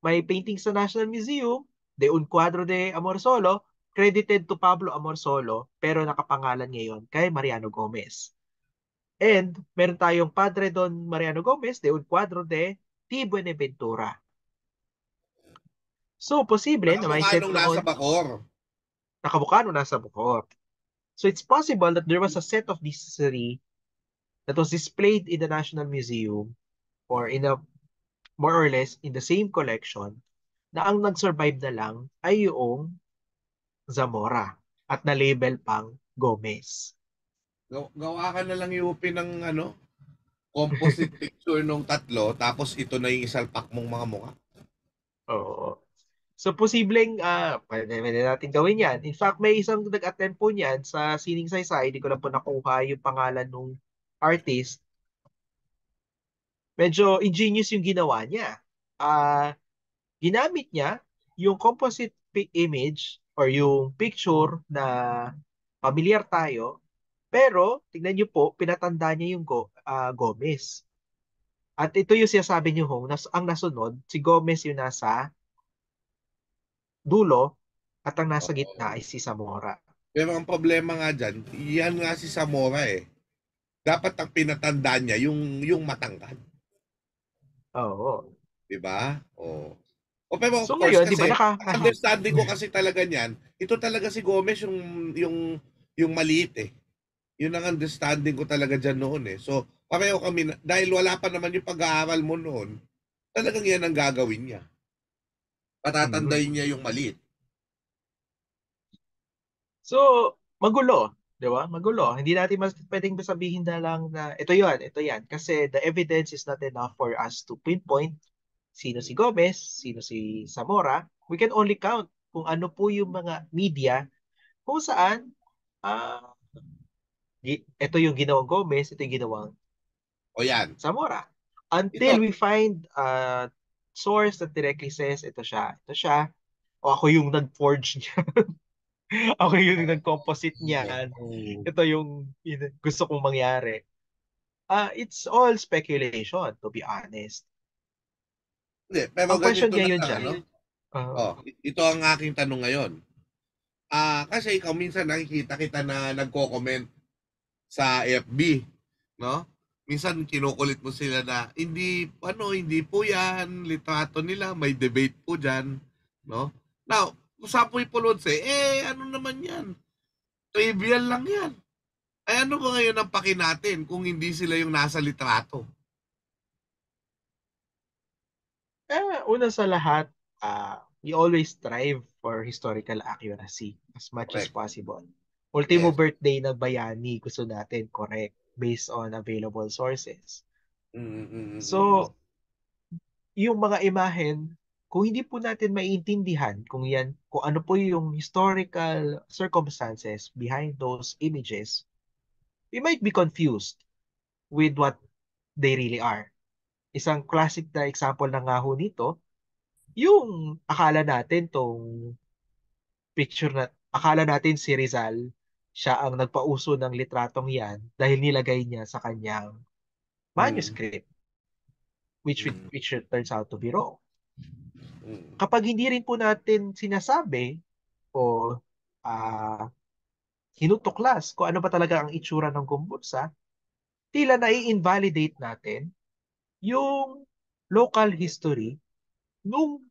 may painting sa National Museum, de un cuadro de Amorsolo, credited to Pablo Amorsolo, pero nakapangalan ngayon kay Mariano Gomez. And meron tayong Padre Don Mariano Gomez, de un cuadro de T. Buenaventura. So, posible na may Nakamukha set nung nasa noon, Bacor. nakabuka no nasa Bukor. So, it's possible that there was a set of these three that was displayed in the National Museum or in a more or less in the same collection na ang nag-survive na lang ay yung Zamora at na-label pang Gomez. Gawa ka na lang UP ng composite picture nung tatlo, tapos ito na yung isalpak mong mga mukha. Oo. So, posibleng, pwede natin gawin yan. In fact, may isang nag-attend po niyan sa Sining Saysay, hindi ko lang po nakuha yung pangalan ng artist. Medyo ingenious yung ginawa niya. Ginamit niya yung composite image or yung picture na pamilyar tayo, pero tignan niyo po, pinatanda niya yung Gomez. At ito yung sinasabi niyo ho, ang nasunod, si Gomez yung nasa dulo at ang nasa gitna ay si Zamora. Pero ang problema nga dyan, yan nga si Zamora eh. Dapat ang pinatanda niya yung matangkad. Oo. Di ba? Oh. O pero of So course ngayon, di ba kasi, ang naka understanding ko kasi talaga niyan, ito talaga si Gomez yung maliit eh. Yun ang understanding ko talaga dyan noon eh. So, pareho kami, dahil wala pa naman yung pag-aaral mo noon, talagang yan ang gagawin niya. Patatandayin Mhm. niya yung maliit. So, magulo, 'di ba? Magulo. Hindi natin pwedeng sabihin na lang na ito 'yon, ito 'yan kasi the evidence is not enough for us to pinpoint sino si Gomez, sino si Zamora. We can only count kung ano po yung mga media kung saan ito yung ginawang Gomez, ito yung ginawang O yan. Zamora. Ito, Until we find a source that directly says ito siya, o ako yung nag-forge niya, ako yung nag-composite niyan, oh, ito yung gusto kong mangyari. It's all speculation, to be honest. hindi, pero Ang question ganito na ngayon lang, dyan, ano? uh, Oh, ito ang aking tanong ngayon. Kasi ikaw minsan nakikita kita na nagko-comment sa FB, no? Minsan kinukulit mo sila na hindi po 'yan litrato nila, may debate po diyan, no? Now, usapoy pulotse, ano naman 'yan? Trivial lang 'yan. Ay ano ba ngayon ang paki natin kung hindi sila yung nasa litrato? una sa lahat, we always strive for historical accuracy as much as Correct. possible. Ultimo Yes. birthday ng bayani, gusto natin correct based on available sources. Mm, mm, mm, mm, mm. So, yung mga imahen, kung hindi po natin maiintindihan kung ano po yung historical circumstances behind those images, we might be confused with what they really are. Isang classic na example na nga ho nito, yung akala natin si Rizal, siya ang nagpauso ng litratong yan dahil nilagay niya sa kanyang Mm, manuscript, mm, which turns out to be wrong. mm. Kapag hindi rin po natin sinasabi o ah, hinutuklas kung ano ba talaga ang itsura ng Gumbursa, tila nai-invalidate natin yung local history nung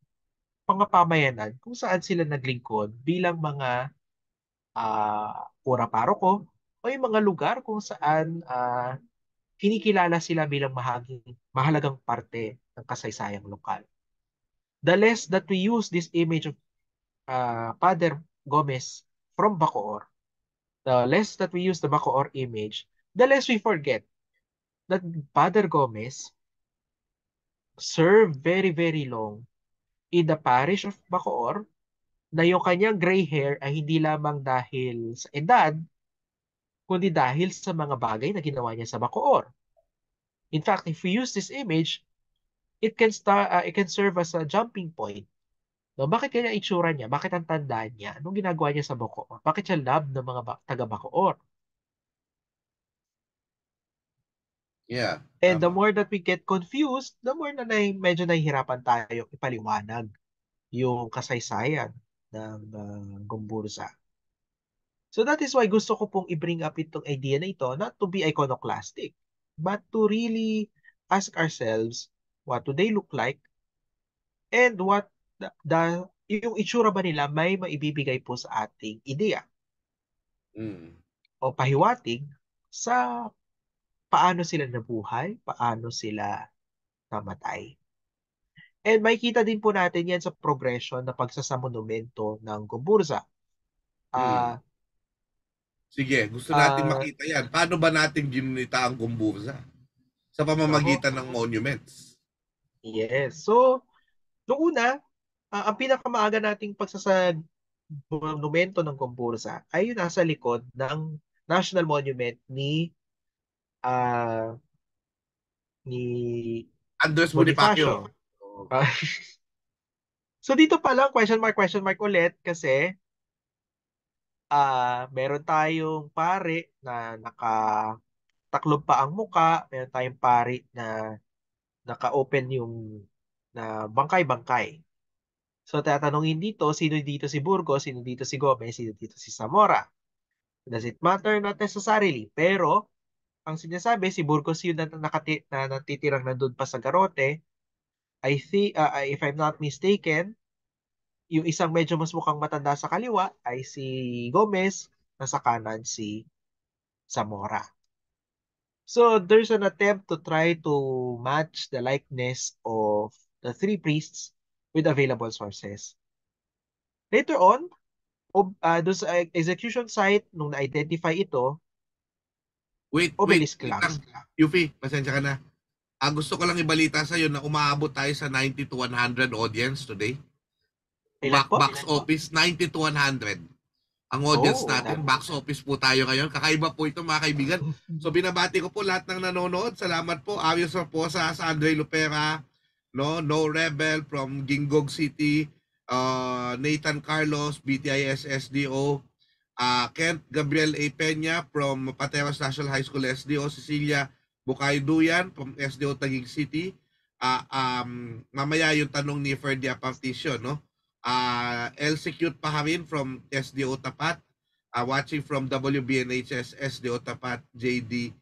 mga pamayanan kung saan sila naglingkod bilang mga pura paroko o yung mga lugar kung saan kinikilala sila bilang mahalagang parte ng kasaysayang lokal. The less that we use this image of Father Gomez from Bacoor, the less that we use the Bacoor image, the less we forget that Father Gomez served very, very long in the parish of Bacoor, na yung kanyang gray hair ay hindi lamang dahil sa edad, kundi dahil sa mga bagay na ginawa niya sa Bacoor. In fact, if we use this image, it can serve as a jumping point. No, bakit kaya itsura niya? Bakit ang tandaan niya? Anong ginagawa niya sa Bacoor? Bakit siya love ng mga taga Bacoor? Yeah, And the tama. more that we get confused, the more na medyo nahihirapan tayo ipaliwanag yung kasaysayan ng Gumburza. So that is why gusto ko pong i-bring up itong idea na ito, not to be iconoclastic, but to really ask ourselves, what do they look like? And what yung itsura ba nila may maibibigay po sa ating ideya Mm. o pahiwatig sa paano sila nabuhay, paano sila namatay. And makikita din po natin yan sa progression na pagsasamonumento ng Gumburza. Mm. Ah, Sige, gusto nating ah, makita yan. Paano ba natin ginunita ang Gumburza? Sa oho, pamamagitan ng monuments. yes. So, noong una, ang pinakamaaga nating pagsasamonumento ng Gumburza ay yung nasa likod ng National Monument ah, ni Andres Bonifacio. Bonifacio. Ah, so dito pa lang, question mark ulit kasi meron tayong pare na nakataklob pa ang muka, meron tayong pare na naka-open yung na bangkay-bangkay. So tatanungin dito, sino dito si Burgos, sino dito si Gomez, sino dito si Zamora. Does it matter? Not necessarily. Pero ang sinasabi, si Burgos yun na natitirang nandun pa sa Garote. I think, if I'm not mistaken, yung isang medyo mas mukhang matanda sa kaliwa ay si Gomez, nasa kanan si Zamora. So there's an attempt to try to match the likeness of the three priests with available sources. Later on, doon sa execution site, nung na-identify ito, obelisk Wait lang. lang. Yuffie, pasensya ka na. Gusto ko lang ibalita sa'yo na umaabot tayo sa 90 to 100 audience today. Ilan po? Box office, 90 to 100. Ang audience Oh, natin, box office po tayo ngayon. Kakaiba po ito mga kaibigan. So binabati ko po lahat ng nanonood. Salamat po. Arios Raposa, sa Andre Lupera, No Rebel from Gingog City, Nathan Carlos, BTIS SDO, Kent Gabriel A. Peña from Pateros National High School SDO, Cecilia Bukay Duyan from SDO Taguig City. Mamaya yung tanong ni Ferdy Aparticio, no? Elsie Cute Paharin from SDO Tapat, watching from WBNHS SDO Tapat, JD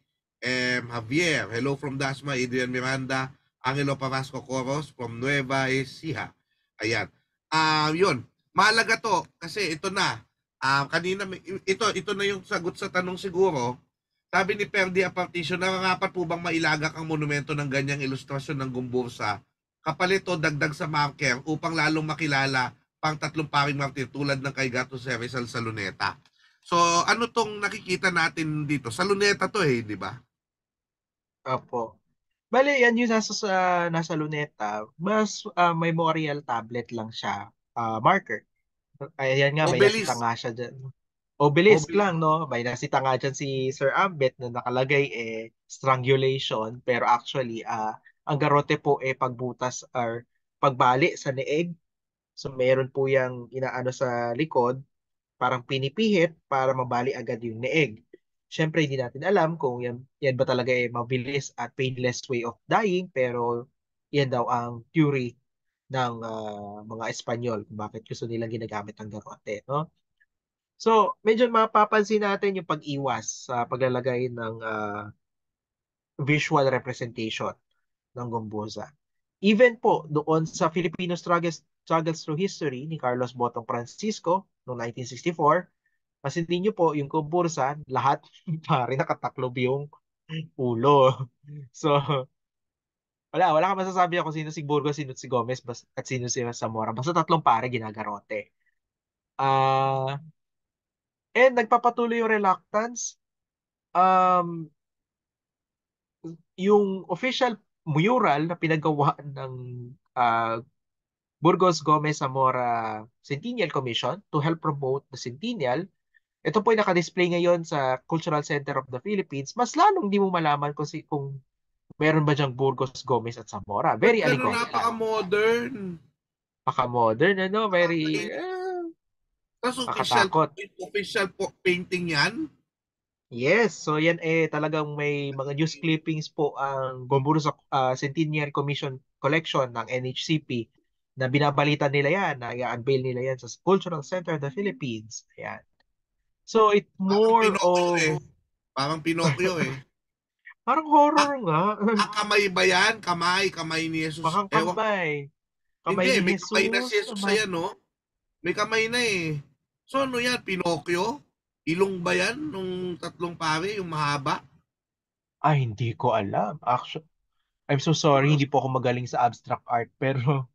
Javier. Hello from Dasma, Adrian Miranda, Angelo Parasco Coros from Nueva Ecija. Ayan. Yun. Mahalaga to kasi ito na. Kanina ito na yung sagot sa tanong siguro. Sabi ni Ferdy Aparticio, nararapat po bang mailagak ang monumento ng ganyang ilustrasyon ng Gumbursa kapalit o dagdag sa marker upang lalong makilala pang tatlong paring martir tulad ng kay Gato Rizal sa Luneta. So, ano tong nakikita natin dito? Sa Luneta to di ba? Opo. Bale, yan yung nasa luneta, mas memorial tablet lang siya, marker. Ayan nga, may nasita Obelisk. nga siya dyan. Obelisk Obelisk. lang, no? May nasita nga dyan si Sir Ambet na nakalagay strangulation, pero actually, ang garote po pagbutas or pagbali sa leeg. So, meron po yung inaano sa likod, parang pinipihit para mabali agad yung leeg. Siyempre, hindi natin alam kung yan ba talaga mabilis at painless way of dying, pero yan daw ang theory ng mga Espanyol kung bakit gusto nilang ginagamit ang garrote, no? So, medyo mapapansin natin yung pag-iwas sa paglalagay ng visual representation ng Gomburza. Even po doon sa Filipino Struggles Through History ni Carlos Botong Francisco noong 1964, pansinin niyo po yung Gomburza, lahat pare nakataklob yung ulo. So, wala kang masasabi ako sino si Burgos, sino si Gomez, at sino si Zamora. Basta tatlong pare ginagarote. Ah, and nagpapatuloy yung reluctance. Um, yung official mural na pinagawa ng ah, Burgos Gomez Zamora Centennial Commission to help promote the Centennial. Ito po ay naka-display ngayon sa Cultural Center of the Philippines. Mas lalong di mo malaman kung meron ba diyang Burgos Gomez at Zamora. Very Pero allegorical. napaka-modern. Paka-modern, ano? Very Tapos kakatakot. official painting yan. Yes, so yan talagang may mga news clippings po ang Gomburza Centennial Commission Collection ng NHCP na binabalita nila yan, na i-unveil nila yan sa Cultural Center of the Philippines. Ayan. So it's Parang more Pinocchio of eh. Parang Pinocchio eh. parang horror Ah, nga. kamay ba yan? Kamay ni Jesus. Bakang Ewan. kamay. Kamay Hindi, ni may kamay na si Jesus. Jesus ayan, no? May kamay na eh. So ano yan? Pinocchio? Ilong ba yan? Nung tatlong pare, yung mahaba? Ay, hindi ko alam. Actually, I'm so sorry, hindi po ako magaling sa abstract art, pero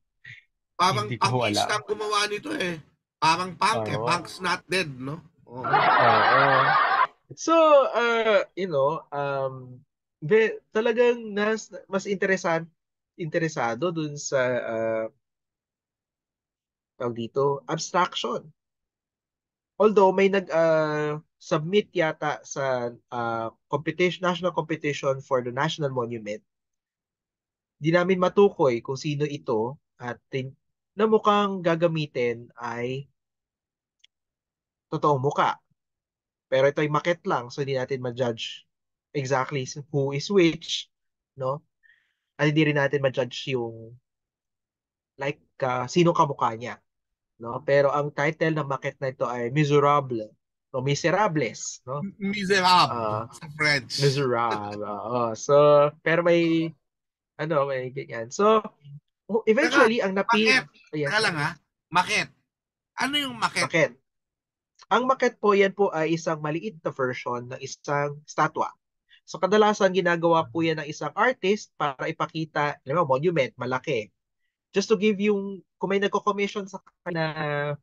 Parang hindi ko pang-is alam. lang gumawa nito eh. Parang punk eh. Oo. Punk's not dead, no? Oo. Oo. So, talagang mas interesado dun sa tawag dito, abstraction. Although may submit yata sa national competition for the national monument, di namin matukoy kung sino ito at na mukhang gagamitin ay totoong muka. Pero ito ay maket lang, so hindi natin ma-judge exactly who is which, no? At hindi rin natin ma-judge yung like sino kamukha niya, no? Pero ang title ng maket na ito ay Miserable, no? Miserables, no? Miserable Ah, sa French. Miserable. Oo. So, pero may ganyan. So, Teka, eventually ang maket. ayan, Teka lang ha. Maket. Ano yung maket? maket. Ang maket po, yan po ay isang maliit na version ng isang statwa. So kadalasan ginagawa po yan ng isang artist para ipakita, alam mo, monument, malaki. Just to give yung, kung may nagko-commission sa kanya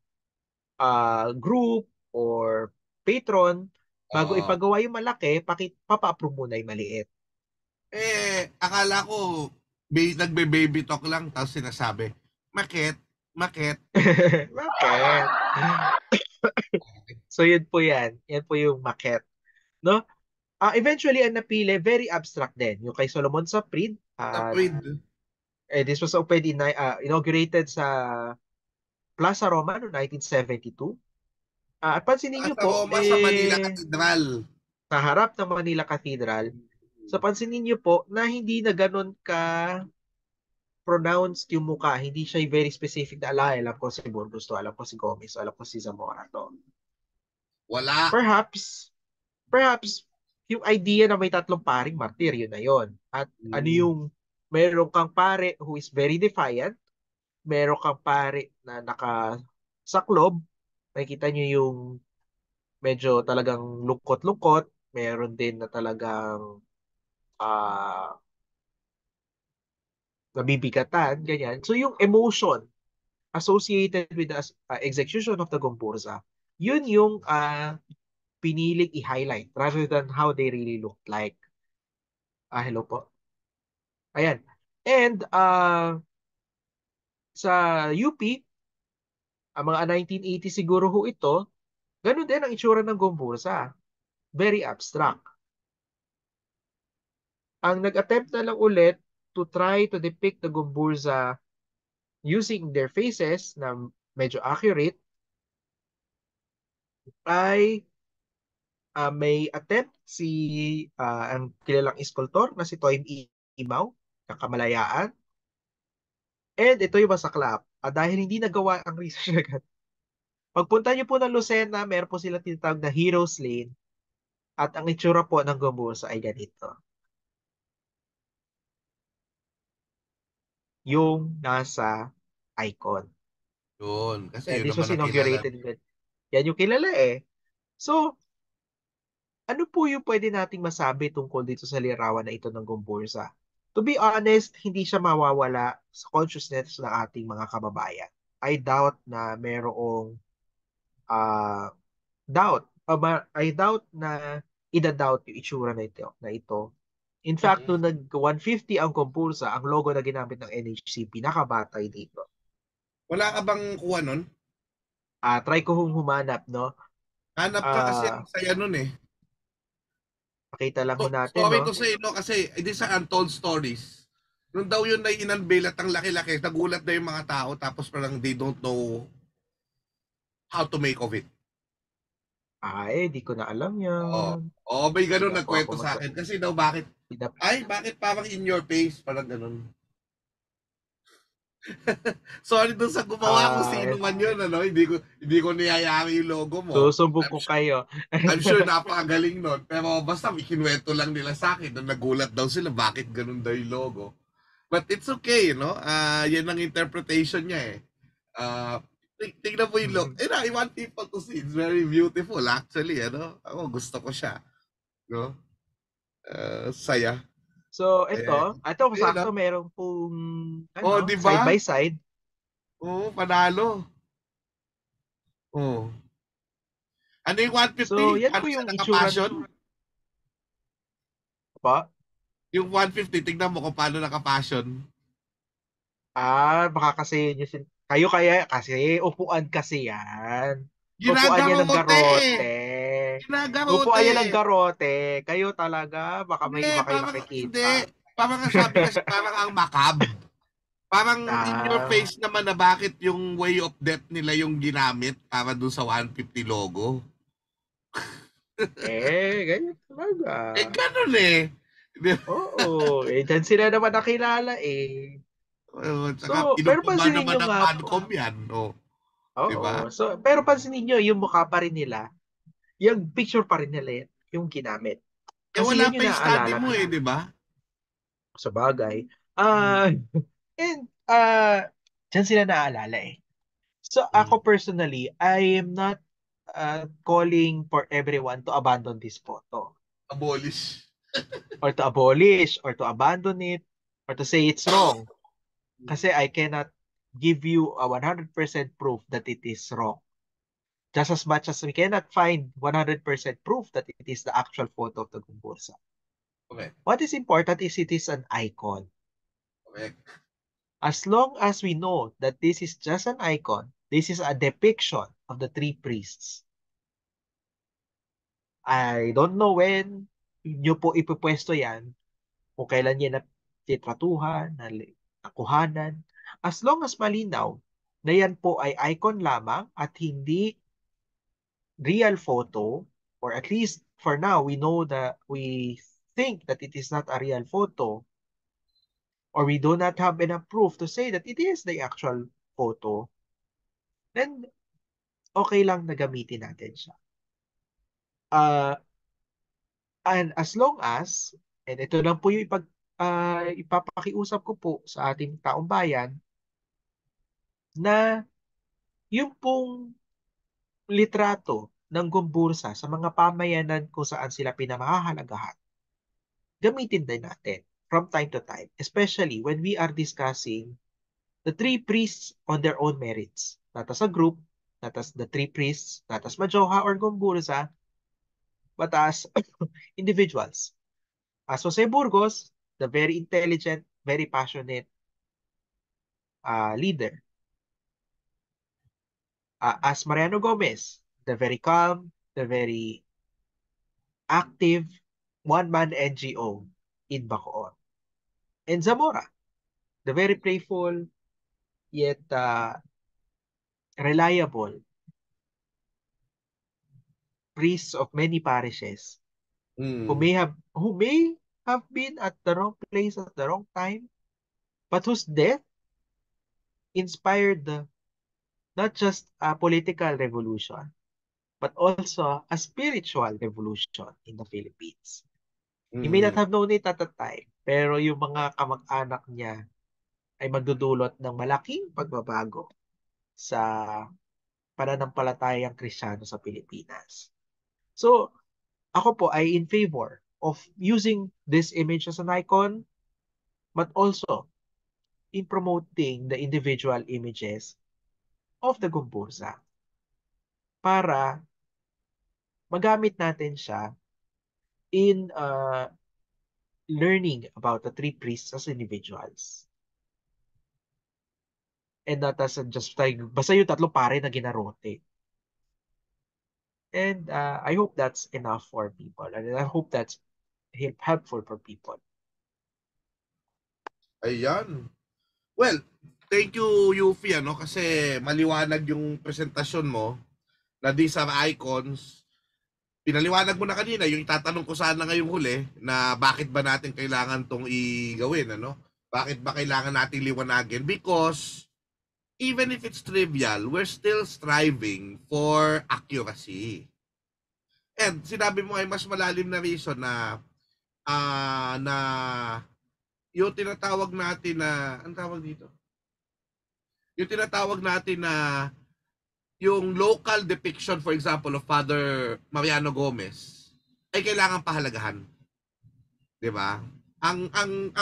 group or patron, bago Oo. ipagawa yung malaki, papa-approve muna yung maliit. Akala ko nagbe-baby talk lang tapos sinasabi, maket, maket. Bakit? So yun po yan. Yan po yung maket. No? Eventually, ang napili, very abstract din. Yung kay Solomon Saprid, Tapwid. this was inaugurated sa Plaza Roma noong 1972. At pansinin niyo Sa po, Roma sa Manila Cathedral. sa harap ng Manila Cathedral, so pansinin niyo po na hindi na ganun ka pronounced yung mukha. Hindi siya very specific na alam ko si Burgos to, alam ko si Gomez, alam ko si Zamora to. Wala. Perhaps, yung idea na may tatlong paring martir, yun na yun. At ano yung, meron kang pare who is very defiant, meron kang pare na nakasaklob, nakikita nyo yung medyo talagang lungkot-lungkot, meron din na talagang ah nabibigatan, ganyan. So yung emotion associated with the execution of the Gomburza, yun yung piniling i-highlight rather than how they really looked like. Hello po. Ayan. And sa UP, ang mga 1980 siguro ho ito, ganun din ang itsura ng Gomburza. Very abstract. Ang nag-attempt na lang ulit to try to depict the Gomburza using their faces na medyo accurate ay may attempt si ang kilalang iskultor na si Toym Imaw ng Kamalayaan. And ito yung masaklap. Dahil hindi nagawa ang research agad, Pagpunta niyo po ng Lucena, meron po sila tinatawag na Heroes Lane at ang itsura po ng Gombursa ay ganito. Yung nasa icon. Yun. Kasi And yun this was naman ang kilala. inaugurated with, yan yung kilala eh. So, ano po yung pwede nating masabi tungkol dito sa larawan na ito ng Gombursa? To be honest, hindi siya mawawala sa consciousness ng ating mga kababayan. I doubt na merong ah I doubt na ida-doubt yung itsura na ito. In fact, Mm. nung nag 150 ang Gombursa, ang logo na ginamit ng NHCP, nakabatay dito. Wala ka bang kuha nun? Try ko humanap, no? Hanap ka kasi ang Ah, saya nun eh. pakita lang ho natin, Sorry no? to say, no, kasi it is sa Untold Stories. Nung daw yun na inunveil at ang laki-laki, nagulat na yung mga tao tapos parang they don't know how to make of it. Di ko na alam Oo. yan. Oo, may Hindi ganun na po ako nagkwento sa akin. Kasi daw bakit, hindi na- bakit parang in your face? Parang ganun. Sorry dun sa gumawa kung Ah, sino man yun, ano? Hindi ko niyayari yung logo mo. Susumbong ko kayo. I'm sure napakagaling nun. Pero basta kinuwento lang nila sa akin nung nagulat daw sila bakit ganun daw yung logo. But it's okay, no? Yan ang interpretation niya eh. Tingnan mo yung logo. I want people to see. It's very beautiful actually, ano? Ako gusto ko siya. No? Saya. So, Eh, ito yun, sakto meron pong oh, di side ba? by side. Oo, panalo. Oh. Ano yung So, 150? yan Paano po siya yung itsura naka-passion? pa. Yung 150, tignan mo kung paano naka-passion. Baka kasi kayo kaya kasi upuan kasi yan. Upuan yan ng Ginagarote! garote. Upuan Ginagarote! yan ng garote. Kayo talaga, baka may Hindi, iba kayo parang hindi. nakikita. Parang ang sabi kasi parang ang makab. Parang in your Ah, face naman na bakit yung way of death nila yung ginamit para doon sa 150 logo. ganyan talaga. Ganun eh. Di ba? Oo, dyan sila naman nakilala eh. Tsaka So, pero inupuba pansinin naman nyo ng nga po. Madcom yan. Oh, di ba? Oo. So, pero pansinin nyo, yung mukha pa rin nila, yung picture pa rin nila yung ginamit. Eh Kasi wala yan pa yung yung study naaalala mo eh, natin di ba? sa bagay. Hmm. And, dyan sila naaalala eh. So, Hmm. ako personally, I am not calling for everyone to abandon this photo Abolish. or to abolish or to abandon it or to say it's wrong. Kasi I cannot give you a 100% proof that it is wrong. Just as much as we cannot find 100% proof that it is the actual photo of the Gumbursa. Okay. What is important is it is an icon. Okay. As long as we know that this is just an icon, this is a depiction of the three priests. I don't know when nyo po ipupwesto yan, kung kailan yan natitratuhan, nakuhanan. As long as malinaw na yan po ay icon lamang at hindi real photo, or at least for now, we think that it is not a real photo, or we do not have enough proof to say that it is the actual photo, then okay lang na gamitin natin siya. Uh, and as long as, and ito lang po yung ipapakiusap ko po sa ating taong bayan, na yung pong litrato ng Gumbursa sa mga pamayanan kung saan sila pinamahahalagahan, gamitin din natin from time to time, especially when we are discussing the three priests on their own merits, not as a group, not as the three priests, not as Majoha or Gumbursa, but as individuals. As Jose Burgos, the very intelligent, very passionate leader. As Mariano Gomez, the very calm, the very active one-man NGO in Bacoor. And Zamora, the very playful yet reliable priest of many parishes who Hmm. may have been at the wrong place at the wrong time, but whose death inspired the not just a political revolution, but also a spiritual revolution in the Philippines. He may not Mm. have known it at the time, pero yung mga kamag-anak niya ay magdudulot ng malaking pagbabago sa pananampalatayang Kristiyano sa Pilipinas. So, ako po ay in favor of using this image as an icon, but also in promoting the individual images of the Gumburza para magamit natin siya in learning about the three priests as individuals. And not as just like, basta yung tatlong pare na ginarote. And I hope that's enough for people. And I hope that's helpful for people. Ayan. Well, thank you, Yuffie, kasi maliwanag yung presentasyon mo na these are icons. Pinaliwanag mo na kanina, yung itatanong ko sana ngayong huli, na bakit ba natin kailangan tong igawin, Bakit ba kailangan natin liwanagin? Because even if it's trivial, we're still striving for accuracy. And sinabi mo ay mas malalim na reason na na yung tinatawag natin na, ang tawag dito? Yung tinatawag natin na yung local depiction, for example, of Father Mariano Gomez ay kailangan pahalagahan. 'Di ba? Ang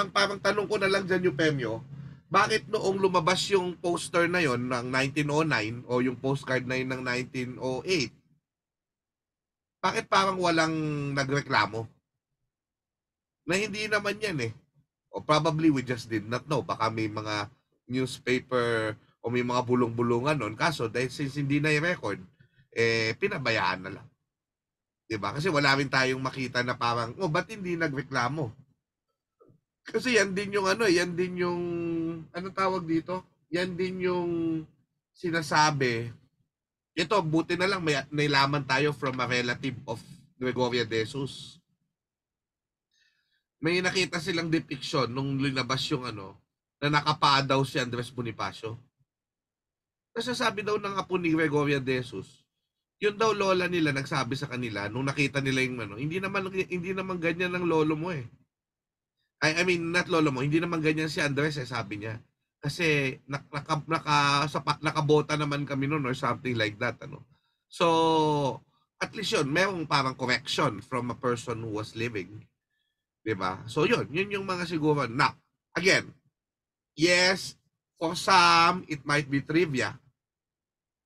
parang tanong ko na lang diyan yung Pemyo, bakit noong lumabas yung poster na yon ng 1909 o yung postcard na yun ng 1908, bakit parang walang nagreklamo? Na hindi naman yan eh. O probably we just did not know. Baka may mga newspaper o may mga bulong-bulungan nun. Kaso, dahil since hindi na i-record, pinabayaan na lang. Diba? Kasi wala rin tayong makita na parang, ba't hindi nagreklamo? Kasi yan din yung yan din yung, tawag dito? Yan din yung sinasabi. Ito, buti na lang may nailaman tayo from a relative of Gregoria de Jesus. May nakita silang depiction nung linabas yung na nakapaa daw si Andres Bonifacio. Nasasabi daw ng apo ni Gregoria de Jesus, yun daw lola nila nagsabi sa kanila nung nakita nila yung hindi naman ganyan ng lolo mo eh. I mean, not lolo mo, hindi naman ganyan si Andres sabi niya. Kasi nakabota naman kami noon or something like that So, at least yun, merong parang correction from a person who was living. Diba? So yun yung mga siguro. Now, again, yes, for some, it might be trivia.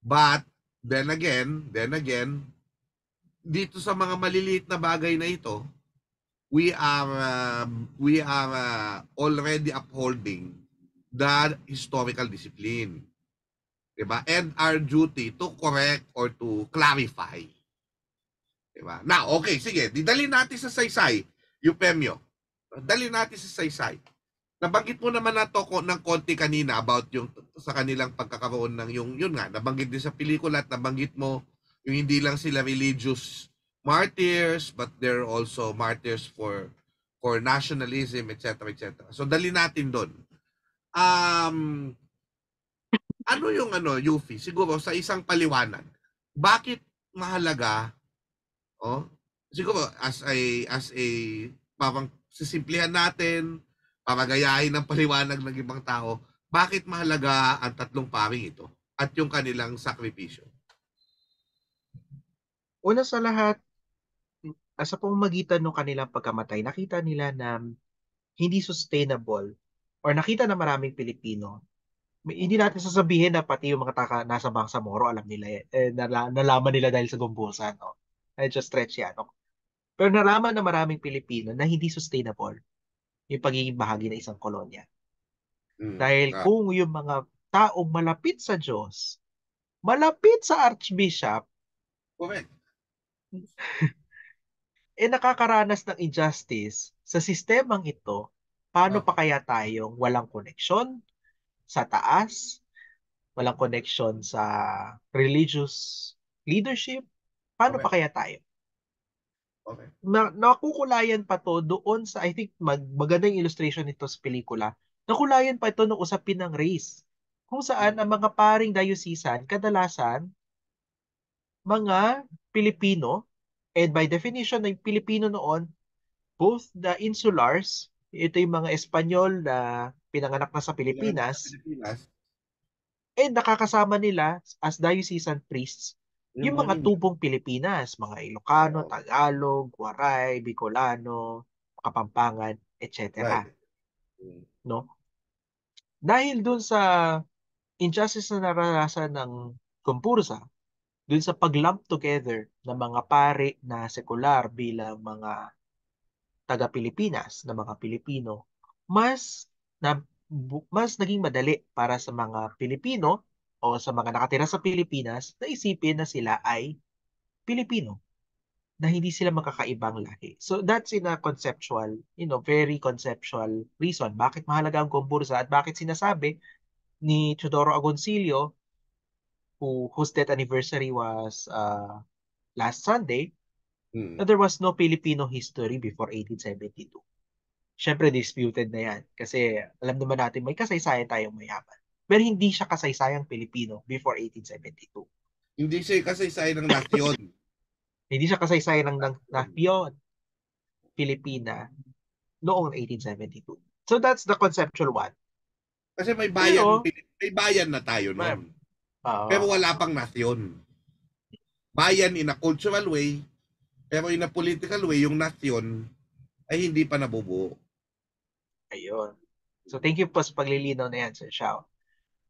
But, then again, dito sa mga maliliit na bagay na ito, we are already upholding the historical discipline. Diba? And our duty to correct or to clarify. Diba? Now, okay, sige, didalhin natin sa saysay. Eupemio, dali natin sa saysay. Nabanggit mo naman na to ng konti kanina about yung sa kanilang pagkakaroon ng yun nga, nabanggit din sa pelikula at nabanggit mo yung hindi lang sila religious martyrs but they're also martyrs for nationalism, etc., etc. So dali natin doon. Ano yung Yuffie, siguro sa isang paliwanag, bakit mahalaga siguro as a parang sisimplihan natin, pamagayahin ng paliwanag ng ibang tao, bakit mahalaga ang tatlong paring ito at yung kanilang sakripisyo? Una sa lahat, sa pamamagitan ng kanilang pagkamatay, nakita nila na hindi sustainable or nakita na maraming Pilipino. Hindi natin sasabihin na pati yung mga nasa Bangsamoro alam nila nalaman nila dahil sa Gumbusa, no? Medyo stretch yan, no? Pero nalaman na maraming Pilipino na hindi sustainable yung pagiging bahagi ng isang kolonya. Dahil kung yung mga taong malapit sa Diyos, malapit sa Archbishop, correct, nakakaranas ng injustice sa sistemang ito, paano pa kaya tayong walang koneksyon sa taas, walang koneksyon sa religious leadership? Paano pa kaya tayo? Okay. Nakukulayan pa to doon sa, I think, magandang illustration nito sa pelikula. Nakulayan pa ito ng usapin ng race. kung saan ang mga paring diocesan kadalasan mga Pilipino, and by definition ng Pilipino noon, both the insulars, ito yung mga Espanyol na pinanganak na sa Pinanganak sa Pilipinas, Pilipinas, and nakakasama nila as diocesan priests yung yung mga mga Minoy. tubong Pilipinas, mga Ilocano, Oo, Tagalog, Waray, Bicolano, Kapampangan, right. etc. Mm. No? Dahil dun sa injustice na naranasan ng Kumpursa, dun sa pag-lump together ng mga pari na sekular bilang mga taga-Pilipinas, na mga Pilipino, na mas naging madali para sa mga Pilipino o sa mga nakatira sa Pilipinas na isipin na sila ay Pilipino, na hindi sila makakaibang lahi. So that's in a conceptual, very conceptual reason bakit mahalaga ang Kumbursa at bakit sinasabi ni Teodoro Agoncillo, whose death anniversary was last Sunday, Mm. na there was no Filipino history before 1872. Siyempre, disputed na yan. Kasi alam naman natin may kasaysayan tayong mayaman. Pero hindi siya kasaysayang Pilipino before 1872. Hindi siya kasaysayan ng nasyon. Hindi siya kasaysayan ng Napion, Pilipina, noong 1872. So that's the conceptual one. Kasi Pero, may bayan na tayo ma'am, noon. Pero wala pang nasyon. Bayan in a cultural way, pero in a political way, yung nasyon ay hindi pa nabubuo. ayun. So thank you po sa paglilinaw na yan, Sir Shao.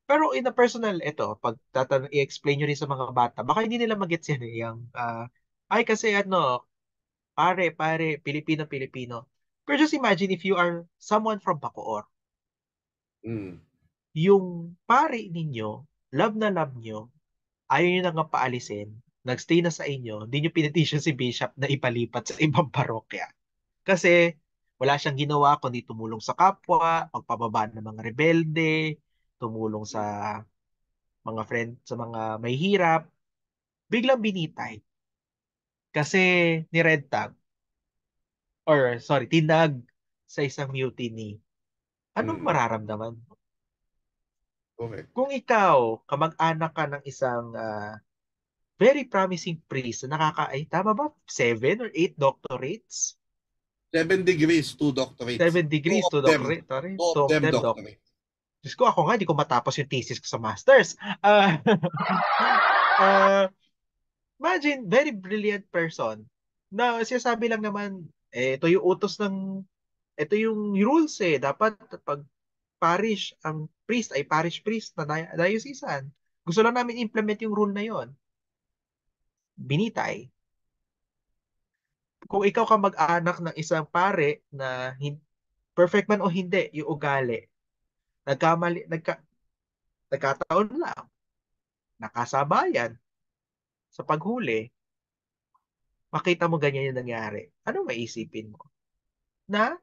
Pero in a personal, pag i-explain nyo rin sa mga bata, baka hindi nila magets yan eh. Ay kasi pare, Pilipino. Pero just imagine if you are someone from Bacoor, Mm. yung pare ninyo, love nyo, ayaw nyo na nga paalisin, nagstay na sa inyo, hindi nyo pinitisyon si Bishop na ipalipat sa ibang parokya. Kasi wala siyang ginawa kundi tumulong sa kapwa, pagpababa ng mga rebelde, tumulong sa mga friend, sa mga may hirap, biglang binitay. Kasi ni Red Tag, or sorry, tinag sa isang mutiny. Anong Mm. mararamdaman mo? Correct. Kung ikaw, kamag-anak ka ng isang very promising priest na tama ba? 7 or 8 doctorates? 7 degrees, 2 doctorates. 7 degrees, two doctorate, sorry, Two two of of them them, doctorates. Diyos ko, ako nga, di ko matapos yung thesis ko sa masters. Ah, ah, imagine, very brilliant person na sinasabi lang naman, ito yung rules eh. Dapat pag ang priest ay parish priest na diocesan. Gusto lang namin implement yung rule na yon. Binitay. Kung ikaw ka mag-anak ng isang pare na perfect man o hindi yung ugali, nagkamali, nagkataon lang, nakasabayan sa paghuli, makita mo ganyan yung nangyari, ano maisipin mo? Na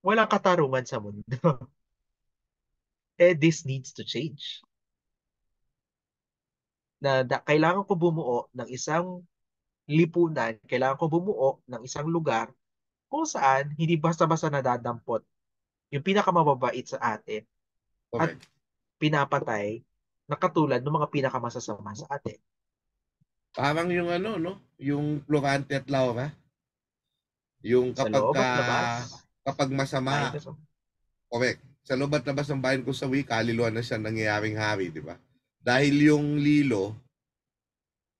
walang katarungan sa mundo. This needs to change. Kailangan ko bumuo ng isang lipunan, kailangan ko bumuo ng isang lugar kung saan hindi basta-basta nadadampot yung pinakamababait sa atin at Correct. pinapatay na katulad ng mga pinakamasasama sa atin. Parang yung no? Yung Florante at Laura. Yung Sa loob at labas, kapag masama, tayo na sa... correct. Sa loob at labas ng bayan ko sa kaluluwa na siya nangyayaring hari, di ba? Dahil yung lilo,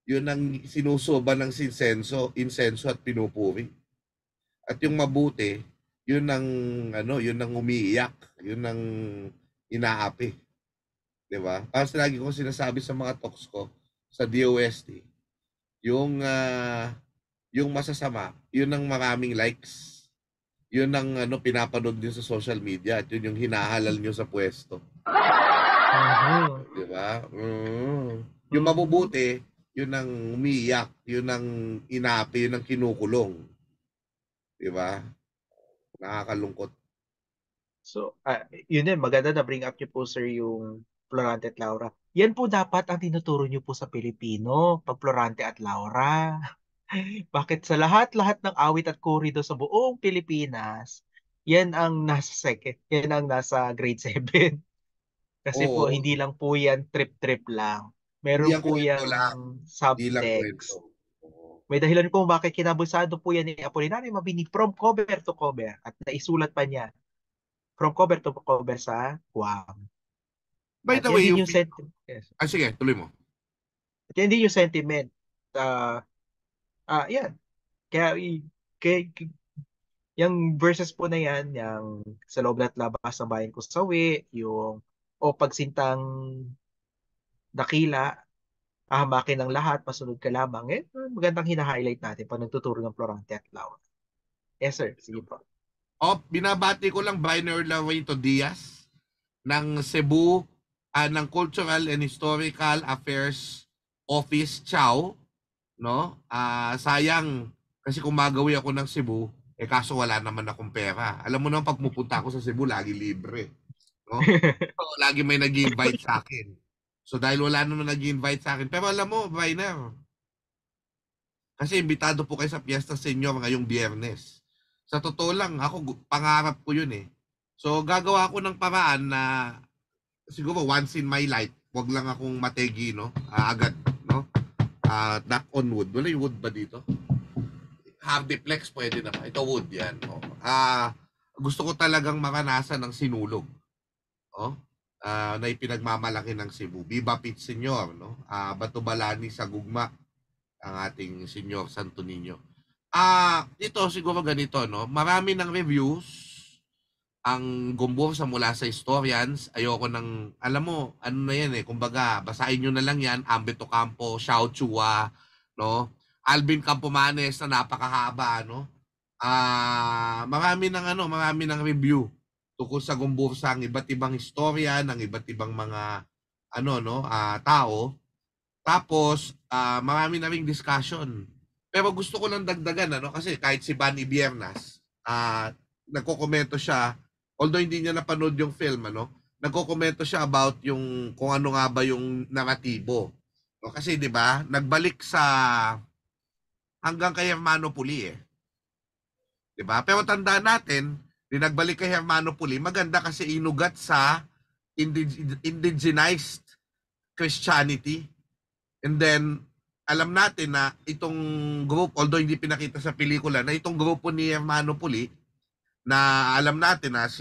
yun ang sinusuba ng insenso at pinupuri. At yung mabuti, yun ang umiiyak, yun ang inaapi. 'Di ba? Kasi lagi ko sinasabi sa mga talks ko sa DOST, yung masasama, yun ang maraming likes. Yun ang pinapanood niyo sa social media at yun yung hinahalal niyo sa pwesto. Mhm. 'Di ba? Yung mabubuti, yun ang umiiyak, yun ang inapi, yun ang kinukulong. 'Di ba? Nakakalungkot. So, yun din, maganda na bring up niyo po, sir, yung Florante at Laura. Yan po dapat ang tinuturo niyo po sa Pilipino, pag Florante at Laura. Bakit sa lahat-lahat ng awit at korido sa buong Pilipinas, yan ang nasa grade 7. Kasi po, Oo, hindi lang po yan trip-trip lang. hindi Meron ang po kwento yang lang. Hindi lang kwento. subtext. Oo. May dahilan kung bakit kinabusado po yan ni Apolinario Mabini from cover to cover at naisulat pa niya from cover to cover sa Guam. By At the yan way, din yung sentiment. Yes. sige, tuloy mo. At yan din yung sentiment. Yan. Kaya, kaya, yung verses po na yan, yung sa loob at labas ng bayan ko sawi, yung o pagsintang dakila, ahamakin ng lahat, masunod ka lamang. Magandang hina-highlight natin pag nagtuturo ng Florante at Laura. Yes, sir. Sige po. Binabati ko lang Biner Laurito Diaz ng Cebu, ng Cultural and Historical Affairs Office, Chow, no? Sayang kasi kung magawi ako ng Cebu, kaso wala naman akong pera. Alam mo naman pag pupunta ako sa Cebu, lagi libre, no? So, lagi may nag-invite sa akin. So dahil wala naman nag-invite sa akin, pero alam mo, Biner, kasi imbitado po kayo sa Fiesta Senior ngayong Biyernes. Sa totoo lang, pangarap ko yun eh. So gagawa ako ng paraan na siguro once in my life, wag lang akong mategi, no? Agad, no? Knock on wood. Wala yung wood ba dito? Hardiplex pwede naman. Ito wood yan. Oh. Gusto ko talagang maranasan ng sinulog. Oh. Na ipinagmamalaki ng Cebu. Viva Pete Senior, no? Batubalani sa gugma ang ating Senior Santo Niño. Ito siguro ganito, no? Marami ng reviews ang gumbo sa mula sa historians. Ayoko ng, alam mo, ano na yan eh, kumbaga, basahin nyo na lang yan, Ambito Campo, Xiao Chua, no? Alvin Campomanes na napakahaba, no? Marami ng review tungkol sa Gumbursa ang iba't ibang historia ng iba't ibang mga tao. Tapos marami na ring discussion. Pero gusto ko lang dagdagan kasi kahit si Bunny Biernas, nagko-komento siya, although hindi niya napanood yung film, nagko-komento siya about yung kung ano nga ba yung naratibo. No, kasi 'di ba, nagbalik sa hanggang kay Hermano Puli eh. 'Di ba? Pero tandaan natin, nagbalik kay Hermano Puli, maganda kasi inugat sa indigenized Christianity. And then, alam natin na itong group, although hindi pinakita sa pelikula, na itong grupo ni Hermano Puli, na alam natin na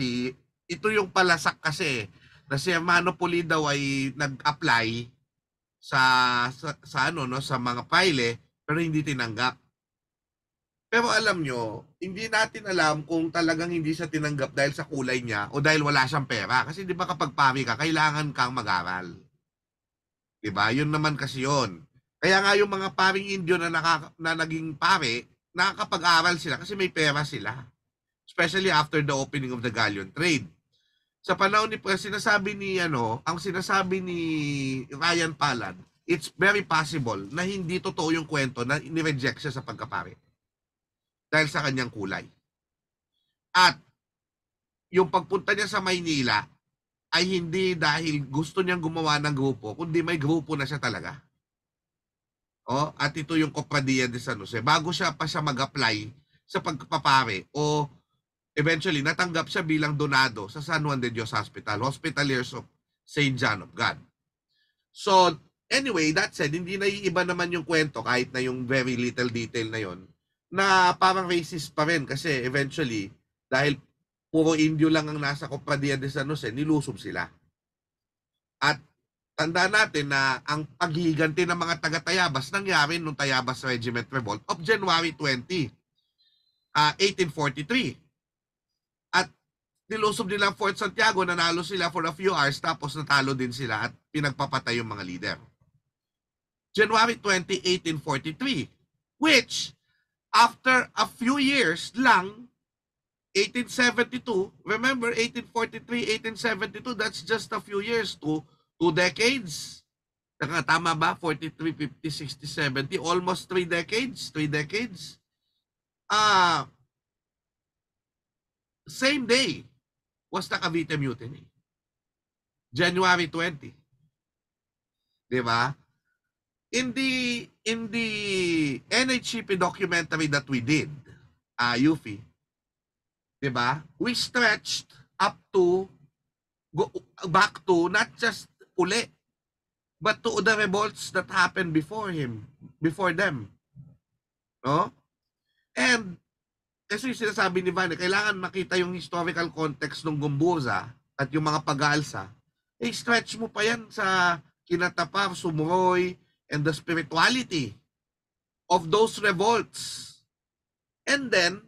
ito yung palasak kasi, na si Hermano Puli daw ay nag-apply sa mga paile, pero hindi tinanggap. Pero alam nyo, hindi natin alam kung talagang hindi siya tinanggap dahil sa kulay niya o dahil wala siyang pera. Kasi di ba kapag pari ka, kailangan kang mag-aral. Di ba? Yun naman kasi yun. Kaya nga yung mga paring Indio na naging pare, nakakapag-aral sila kasi may pera sila. Especially after the opening of the galleon trade. Sa panahon sinasabi ni Ryan Palad, it's very possible na hindi totoo yung kwento na ni-reject siya sa pagkapare. Dahil sa kanyang kulay. At yung pagpunta niya sa Maynila ay hindi dahil gusto niyang gumawa ng grupo, kundi may grupo na siya talaga. At ito yung Cofradia de San Jose. Bago siya mag-apply sa pagpapare o eventually natanggap siya bilang donado sa San Juan de Dios Hospital, Hospitaliers of St. John of God. So, anyway, that said, hindi naiiba naman yung kwento kahit na yung very little detail na yon na parang racist pa rin kasi eventually, dahil puro Indio lang ang nasa Cofradia de San Jose, nilusob sila. At tandaan natin na ang paghihiganti ng mga taga-Tayabas nangyari nung Tayabas Regiment Revolt of January 20, 1843. At nilusob nila Fort Santiago, nanalo sila for a few hours tapos natalo din sila at pinagpapatay yung mga leader. January 20, 1843, which after a few years lang, 1872, remember 1843, 1872, that's just a few years, two decades. Tama ba? 43, 50, 60, 70, almost 3 decades. Same day was the Cavite Mutiny. January 20. Diba? In the NHCP documentary that we did, Yuffie, diba? We stretched up to go back to not just uli, but to the revolts that happened before them. No? And kasi yung sinasabi ni Van, kailangan makita yung historical context ng Gomburza at yung mga pag-aalsa. Stretch mo pa yan sa Kinatapar, Sumuroy, and the spirituality of those revolts. And then,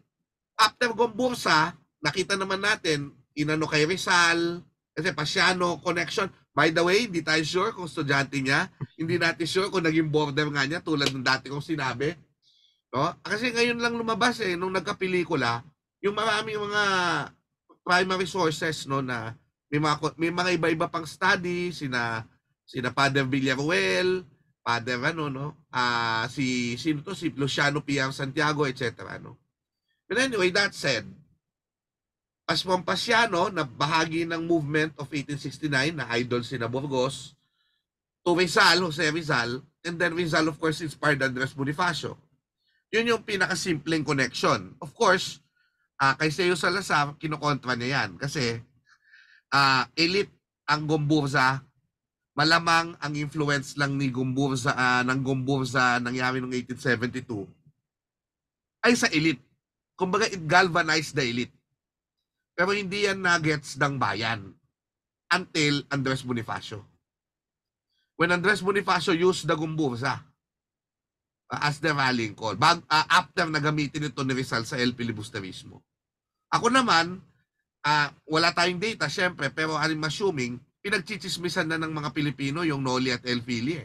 after Gomburza, nakita naman natin, inano kay Rizal, kasi Pasiano connection. By the way, hindi tayo sure kung estudyante niya. Hindi natin sure kung naging border nga niya, tulad ng dati kong sinabi. No? Kasi ngayon lang lumabas nung nagka-pelikula, yung maraming mga primary sources no na may mga iba-iba pang study sina Father Villaruel, Father si Luciano P.R. Santiago, etc. no. But anyway, that said, Pasiano na bahagi ng movement of 1869 na idol sina Burgos, to Rizal, Jose Rizal, and then Rizal of course inspired Andres Bonifacio. Yun yung pinakasimpleng connection. Of course, kay Seo Salazar, kinokontra niya yan. Kasi elite ang Gomburza, malamang ang influence lang ni Gomburza, ng Gomburza nangyari noong 1872 ay sa elite. Kumbaga, it galvanized the elite. Pero hindi yan nuggets ng bayan until Andres Bonifacio. When Andres Bonifacio used the Gomburza as the rallying call. After na gamitin ito ni Rizal sa El Filibusterismo. Ako naman, wala tayong data, syempre, pero I'm assuming, pinagchichismisan na ng mga Pilipino yung Noli at El Fili.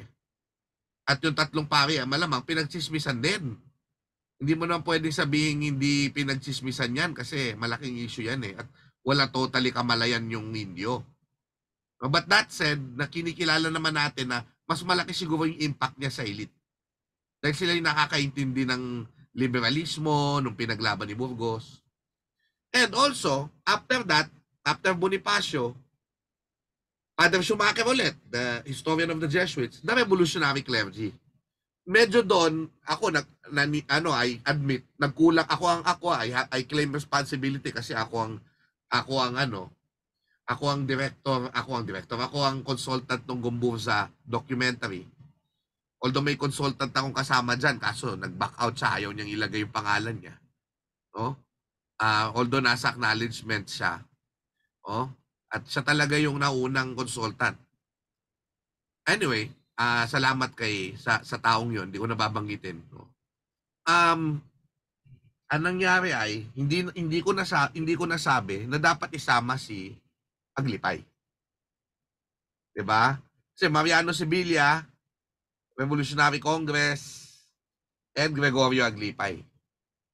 At yung tatlong pari, malamang pinagchismisan din. Hindi mo naman pwedeng sabihin hindi pinagchismisan yan kasi malaking issue yan At wala totally kamalayan yung Indio. But that said, kinikilala naman natin na mas malaki siguro yung impact niya sa elite. Dahil sila yung nakakaintindi ng liberalismo nung pinaglaban ni Burgos. And also, after that, after Bonifacio, Father Schumacher ulit, the historian of the Jesuits, the revolutionary clergy. Medyo doon, ako I admit, nagkulang I claim responsibility kasi ako ang consultant ng Gomburza documentary. Although may consultant akong kasama dyan, kaso nag-back out siya, ayaw niyang ilagay yung pangalan niya. No? Although nasa acknowledgement siya. At siya talaga yung naunang consultant. Anyway, salamat sa taong yon, hindi ko nababanggitin. No? Ang nangyari ay, hindi ko nasabi na dapat isama si Aglipay. Diba? Kasi Mariano Sibilia, Revolutionary Congress, and Gregorio Aglipay.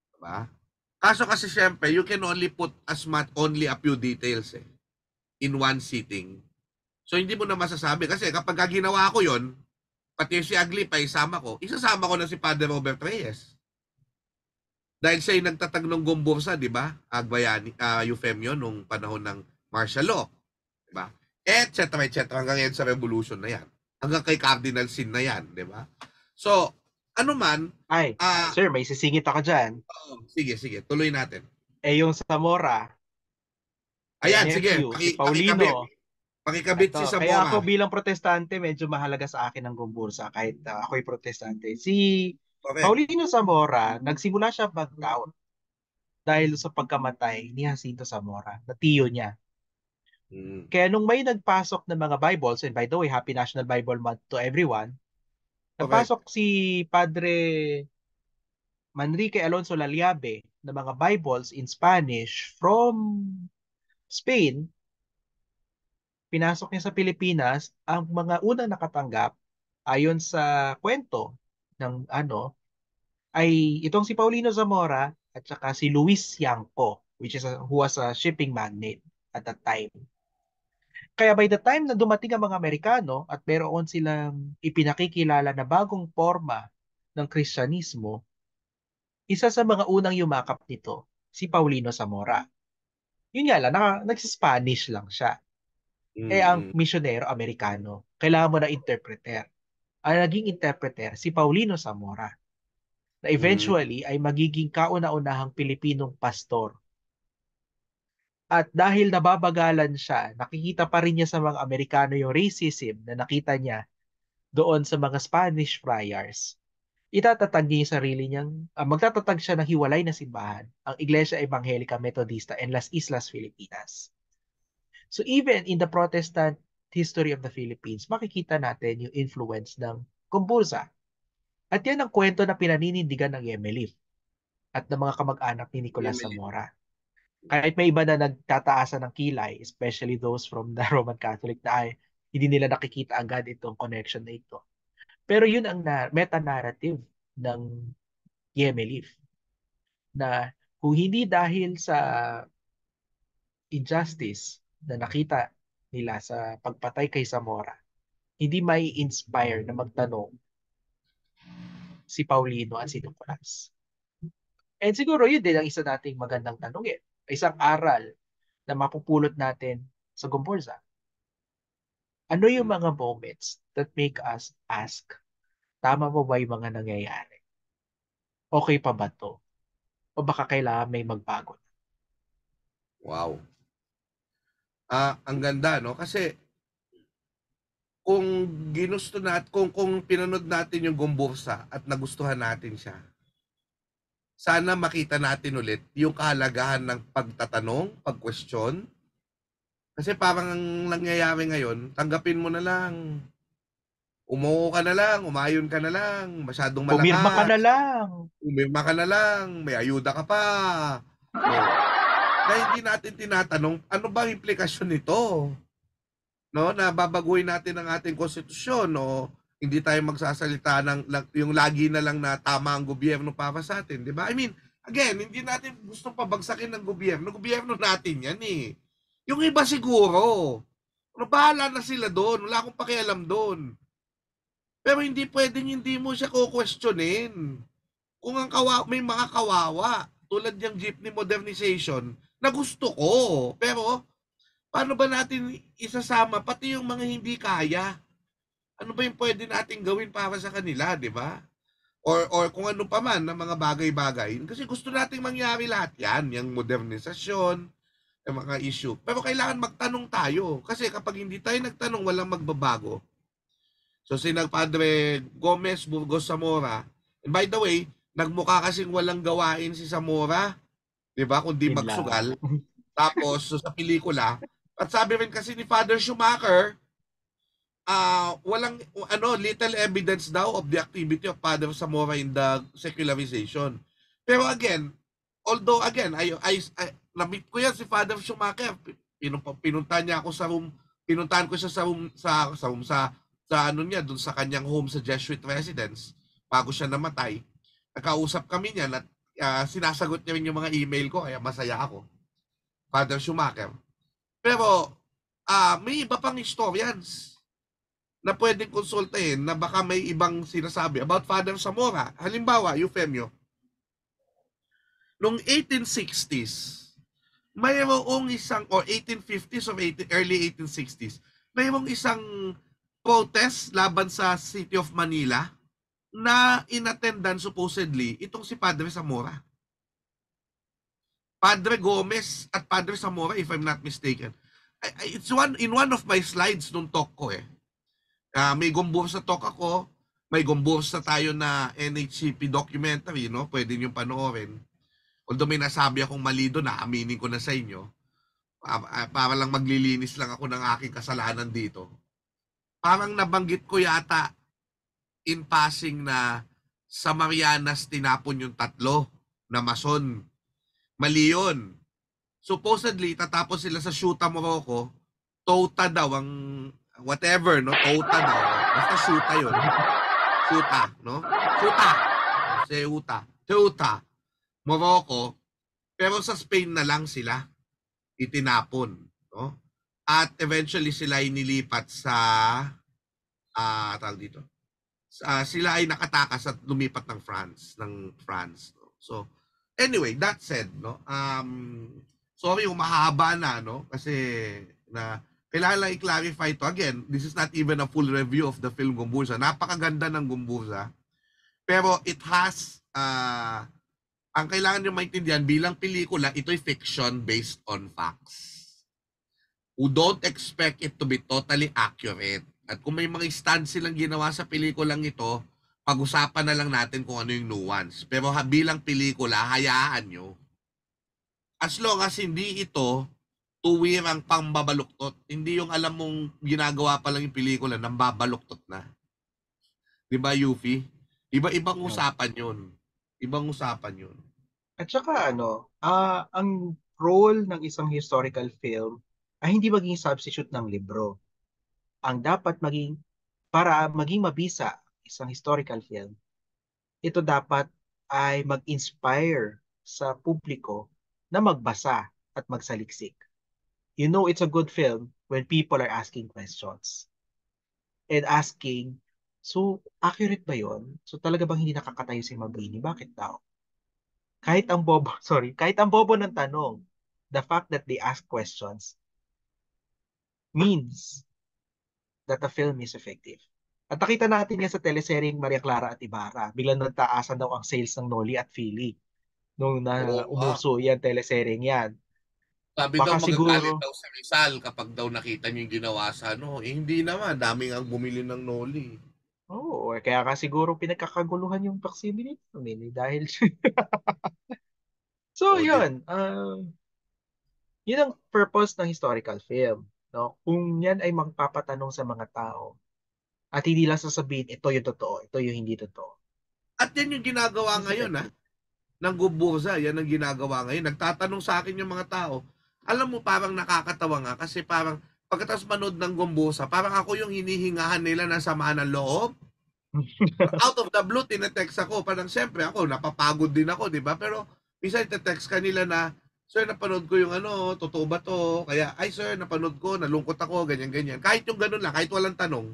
Diba? Kaso kasi syempre, you can only put only a few details in one sitting. So hindi mo na masasabi. Kasi kapag ginawa ko yon, pati si Aglipay, isasama ko na si Padre Robert Reyes. Dahil siya yung nagtatag ng Gomburza, di ba? Agbayani, Eufemio, nung panahon ng martial law. Di ba? Et cetera, hanggang ngayon sa revolution na yan. Hanggang kay Cardinal Sin na yan, di ba? So, ano man... Ay, sir, may sisingit ako dyan. Sige, tuloy natin. Yung Zamora. Ayan, sige. Si Paulino. Pakikabit si Zamora. Kaya ako bilang protestante, medyo mahalaga sa akin ang Gomburza kahit ako'y protestante. Si Paulino Zamora, nagsimula siya mag-out dahil sa pagkamatay ni Jacinto Zamora, na tiyo niya. Kaya nung may nagpasok ng mga Bibles, and by the way, Happy National Bible Month to everyone, nagpasok si Padre Manrique Alonso Laliabe ng mga Bibles in Spanish from Spain. Pinasok niya sa Pilipinas. Ang mga unang nakatanggap, ayon sa kwento ng ay itong si Paulino Zamora at saka si Luis Yangco, who was a shipping magnate at that time. Kaya by the time na dumating ang mga Amerikano at meron silang ipinakikilala na bagong forma ng Kristyanismo, isa sa mga unang yumakap nito, si Paulino Zamora. Yun nga lang, nagsispanish lang siya. Ang misyonero Amerikano, kailangan mo na interpreter. Ang naging interpreter, si Paulino Zamora, na eventually ay magiging kauna-unahang Pilipinong pastor At dahil nababagalan siya, nakikita pa rin niya sa mga Amerikano yung racism na nakita niya doon sa mga Spanish friars. Itatatag niya yung sarili niyang, magtatatag siya ng hiwalay na simbahan, ang Iglesia Evangelica Metodista en las Islas Filipinas. So even in the Protestant history of the Philippines, makikita natin yung influence ng Gomburza. At yan ang kwento na pinaninindigan ng Yemelif at ng mga kamag-anak ni Nicolas Zamora. Kahit may iba na nagtataasan ng kilay, especially those from the Roman Catholic na ay hindi nila nakikita agad itong connection na ito. Pero yun ang meta-narrative ng Yemelif na kung hindi dahil sa injustice na nakita nila sa pagpatay kay Zamora, hindi may inspire na magtanong si Paulino at si Nicolas. And siguro yun din ang isa nating magandang tanongin. Isang aral na mapupulot natin sa Gomburza. Ano yung mga moments that make us ask, tama pa ba yung mga nangyayari? Okay pa ba to? O baka kailangan may magbago? Wow. Ang ganda, no? Kasi kung ginusto natin, kung pinanood natin yung Gomburza at nagustuhan natin siya, sana makita natin ulit yung kahalagahan ng pagtatanong, pag-question. Kasi parang ang nangyayari ngayon, tanggapin mo na lang. Umuo ka na lang, umayon ka na lang, masyadong malakas. Pumirma ka na lang. Umirma ka na lang, may ayuda ka pa. Oh. Na hindi natin tinatanong, ano ba ang implikasyon nito? No, na babaguhin natin ang ating konstitusyon, no? Hindi tayo magsasalita ng yung lagi na lang na tama ang gobyerno para sa atin, di ba? I mean, again, hindi natin gustong pabagsakin ng gobyerno. Gobyerno natin yan eh. Yung iba siguro, bahala na sila doon. Wala akong pakialam doon. Pero hindi pwedeng hindi mo siya kukwestiyonin. Kung ang may mga kawawa, tulad yung jeepney modernization, na gusto ko. Pero, paano ba natin isasama pati yung mga hindi kaya? Ano ba yung pwede natin gawin para sa kanila, di ba? Or kung ano pa man ng mga bagay-bagay. Kasi gusto nating mangyari lahat yan, yung modernisasyon, yung mga issue. Pero kailangan magtanong tayo. Kasi kapag hindi tayo nagtanong, walang magbabago. So si Padre Gomez Burgos Zamora, and by the way, nagmukha kasing walang gawain si Zamora, di ba? Kundi magsugal. Tapos so sa pelikula, at sabi rin kasi ni Father Schumacher, walang little evidence daw of the activity of Father Zamora in the secularization. Pero again, although again, I na-meet ko yan si Father Schumacher. Pinuntahan niya ako sa room, pinuntahan ko siya sa room sa ano niya, dun sa kanyang home sa Jesuit residence bago siya namatay. Nakausap kami niya at sinasagot niya rin yung mga email ko, kaya masaya ako. Father Schumacher. Pero may iba pang historians na pwedeng konsultahin na baka may ibang sinasabi about Father Zamora. Halimbawa, Eufemio, noong 1860s, mayroong isang, or 1850s or early 1860s, mayroong isang protest laban sa City of Manila na inattendan supposedly itong si Padre Zamora. Padre Gomez at Padre Zamora, if I'm not mistaken. It's in one of my slides nung talk ko eh. May Gomburza talk ako, may Gomburza tayo na NHCP documentary, no? Pwede nyo panoorin. Although may nasabi akong mali doon, aminin ko na sa inyo. Para lang maglilinis lang ako ng aking kasalanan dito. Parang nabanggit ko yata in passing na sa Marianas tinapon yung 3 na mason. Mali yun. Supposedly, tatapos sila sa Ceuta, Morocco. Ceuta daw ang whatever, no? Ceuta daw. Basta Ceuta yun. Ceuta, no? Ceuta. Morocco. Pero sa Spain na lang sila itinapon, no? At eventually sila ay nilipat sa dito. Sila ay nakatakas at lumipat ng France, no? So anyway, that said, no. Sorry, mahaba na, no? Kasi na kailangan lang i-clarify to. Again, this is not even a full review of the film Gomburza. Napakaganda ng Gomburza. Pero it has Ang kailangan nyo maintindihan, bilang pelikula, ito'y fiction based on facts. Who don't expect it to be totally accurate. At kung may mga stand silang ginawa sa pelikulang ito, pag-usapan na lang natin kung ano yung nuance. Pero bilang pelikula, hayaan nyo. As long as hindi ito tuwirang pangbabaluktot, hindi yung alam mong ginagawa pa lang yung pelikula nang babaluktot na. Di ba, Yuffie? Iba-ibang usapan yun. Ibang usapan yun. At saka ang role ng isang historical film ay hindi maging substitute ng libro. Ang dapat para maging mabisa isang historical film, ito dapat ay mag-inspire sa publiko na magbasa at magsaliksik. You know it's a good film when people are asking questions. And asking, so accurate ba yon? So talaga bang hindi nakakatayo si Mabini? Bakit daw? Kahit ang bobo ng tanong, the fact that they ask questions means that the film is effective. At nakita natin yan sa teleseryeng Maria Clara at Ibarra. Biglang nagtaasan daw ang sales ng Noli at Philly nung Oo na nga. umuso yan teleseryeng yan. Sabi daw Baka magagalit siguro, daw sa Rizal kapag daw nakita niyo yung ginawa sa ano. Hindi naman, daming ang bumili ng Noli. kaya ka siguro pinagkakaguluhan yung proximity dahil so O, di, yun, yun ang purpose ng historical film. No? Kung yan ay magpapatanong sa mga tao at hindi lang sasabihin, ito yung totoo, ito yung hindi totoo. at yan yung ginagawa It's ngayon, ha? effective. Ng Guburza, yan ang ginagawa ngayon. Nagtatanong sa akin yung mga tao. Alam mo, parang nakakatawa nga kasi parang pagkatapos manood ng Gumbusa, parang ako yung hinihingahan nila na samaan ng loob. Out of the blue, tinetext ako. Parang siyempre ako, napapagod din ako, di ba? Pero minsan text kanila na, sir, napanood ko yung ano, totoo ba to? Kaya, ay sir, napanood ko, nalungkot ako, ganyan-ganyan. Kahit yung ganun lang, kahit walang tanong,